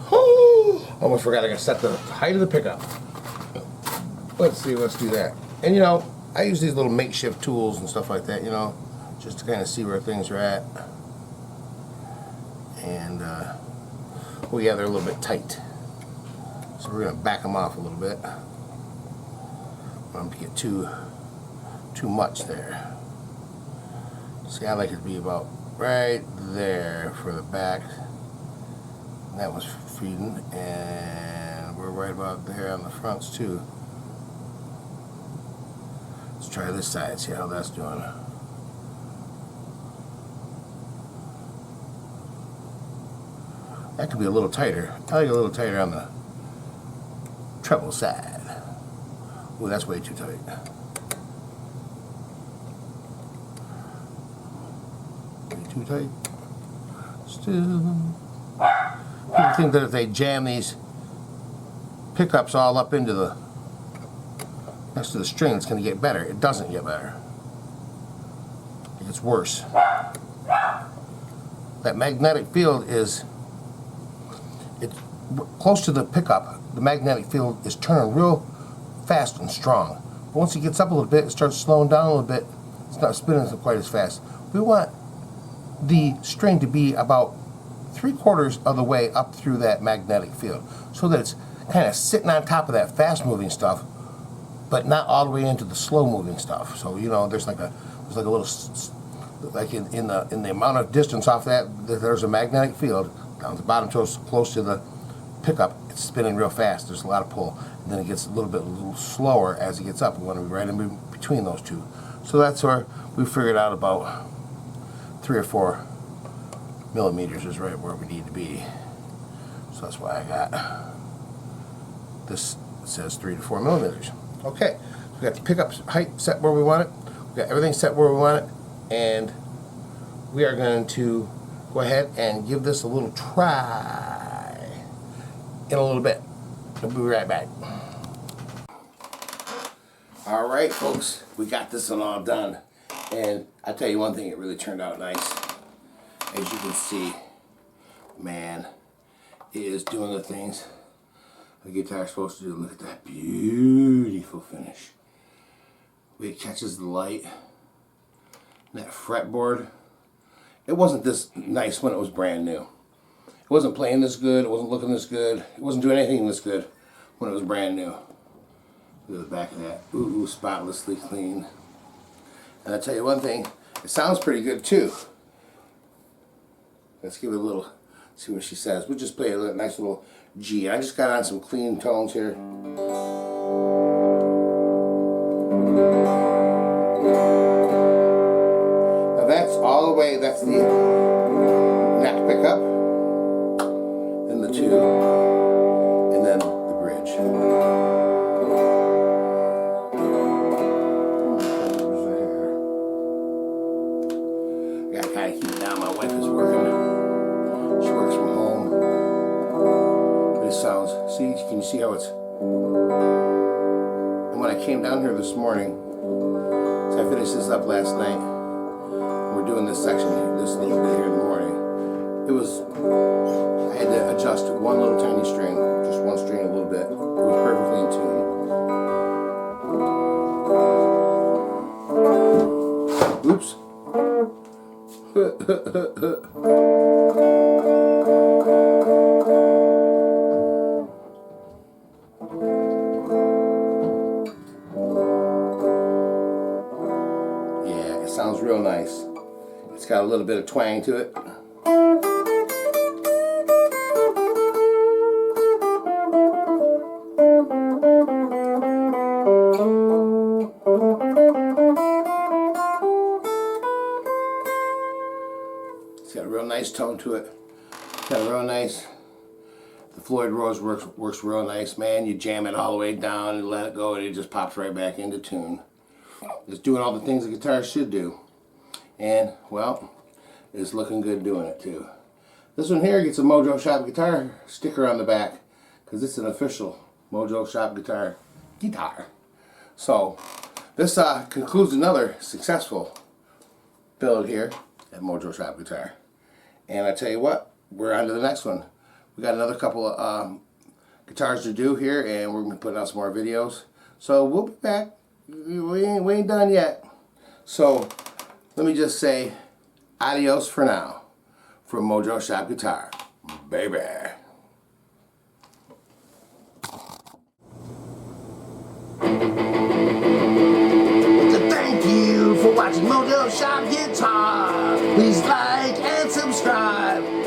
Speaker 1: Almost forgot I got to set the height of the pickup. Let's see. Let's do that. And you know, I use these little makeshift tools and stuff like that. You know, just to kind of see where things are at. And well, yeah, they're a little bit tight. So we're gonna back them off a little bit. I don't want them to get too much there. See, I like it to be about right there for the back. And that was feeding, and we're right about there on the fronts too. Let's try this side, see how that's doing. That could be a little tighter. I like it a little tighter on the treble side. Ooh, that's way too tight. Too tight. Still. People think that if they jam these pickups all up into the next to the string, it's going to get better. It doesn't get better. It gets worse. That magnetic field is close to the pickup. The magnetic field is turning real fast and strong. But once it gets up a little bit, it starts slowing down a little bit. It's not spinning quite as fast. We want the string to be about 3/4 of the way up through that magnetic field, so that it's kind of sitting on top of that fast moving stuff, but not all the way into the slow moving stuff. So you know, there's like a little, like in the amount of distance off that, there's a magnetic field down at the bottom, close to the pickup. It's spinning real fast. There's a lot of pull, and then it gets a little slower as it gets up. We want to be right in between those two. So that's where we figured out about 3 or 4 millimeters is right where we need to be. So that's why I got this. It says 3 to 4 millimeters. Okay, so we got the pickup height set where we want it. We got everything set where we want it, and we are going to go ahead and give this a little try in a little bit. We'll be right back. All right, folks, we got this one all done. And I'll tell you one thing, it really turned out nice. As you can see, man, it is doing the things the guitar's supposed to do. Look at that beautiful finish. The way it catches the light. And that fretboard. It wasn't this nice when it was brand new. It wasn't playing this good, it wasn't looking this good, it wasn't doing anything this good when it was brand new. Look at the back of that. Ooh, spotlessly clean. And I'll tell you one thing, it sounds pretty good too. Let's give it a little, see what she says. We'll just play a nice little G. I just got on some clean tones here. Now that's all the way, that's the neck pickup, then the 2, and then the bridge. Gotta keep it down. My wife is working. She works from home. But it sounds, see, can you see how it's? And when I came down here this morning, so I finished this up last night. We're doing this section, this little bit here in the morning. It was, I had to adjust one little tiny string, just one string a little bit. It was perfectly in tune. Oops. Yeah, it sounds real nice. It's got a little bit of twang to it. It's got a real nice tone to it. It's got a real nice, the Floyd Rose works real nice, man. You jam it all the way down and let it go and it just pops right back into tune. It's doing all the things a guitar should do. And, well, it's looking good doing it too. This one here gets a Mojo Shop Guitar sticker on the back because it's an official Mojo Shop Guitar. So, this concludes another successful build here at Mojo Shop Guitar. And I tell you what, we're on to the next one. We got another couple of guitars to do here, and we're going to put out some more videos. So we'll be back. We ain't done yet. So let me just say adios for now from Mojo Shop Guitar, baby. Thank you for watching Mojo Shop Guitar. Please like and subscribe.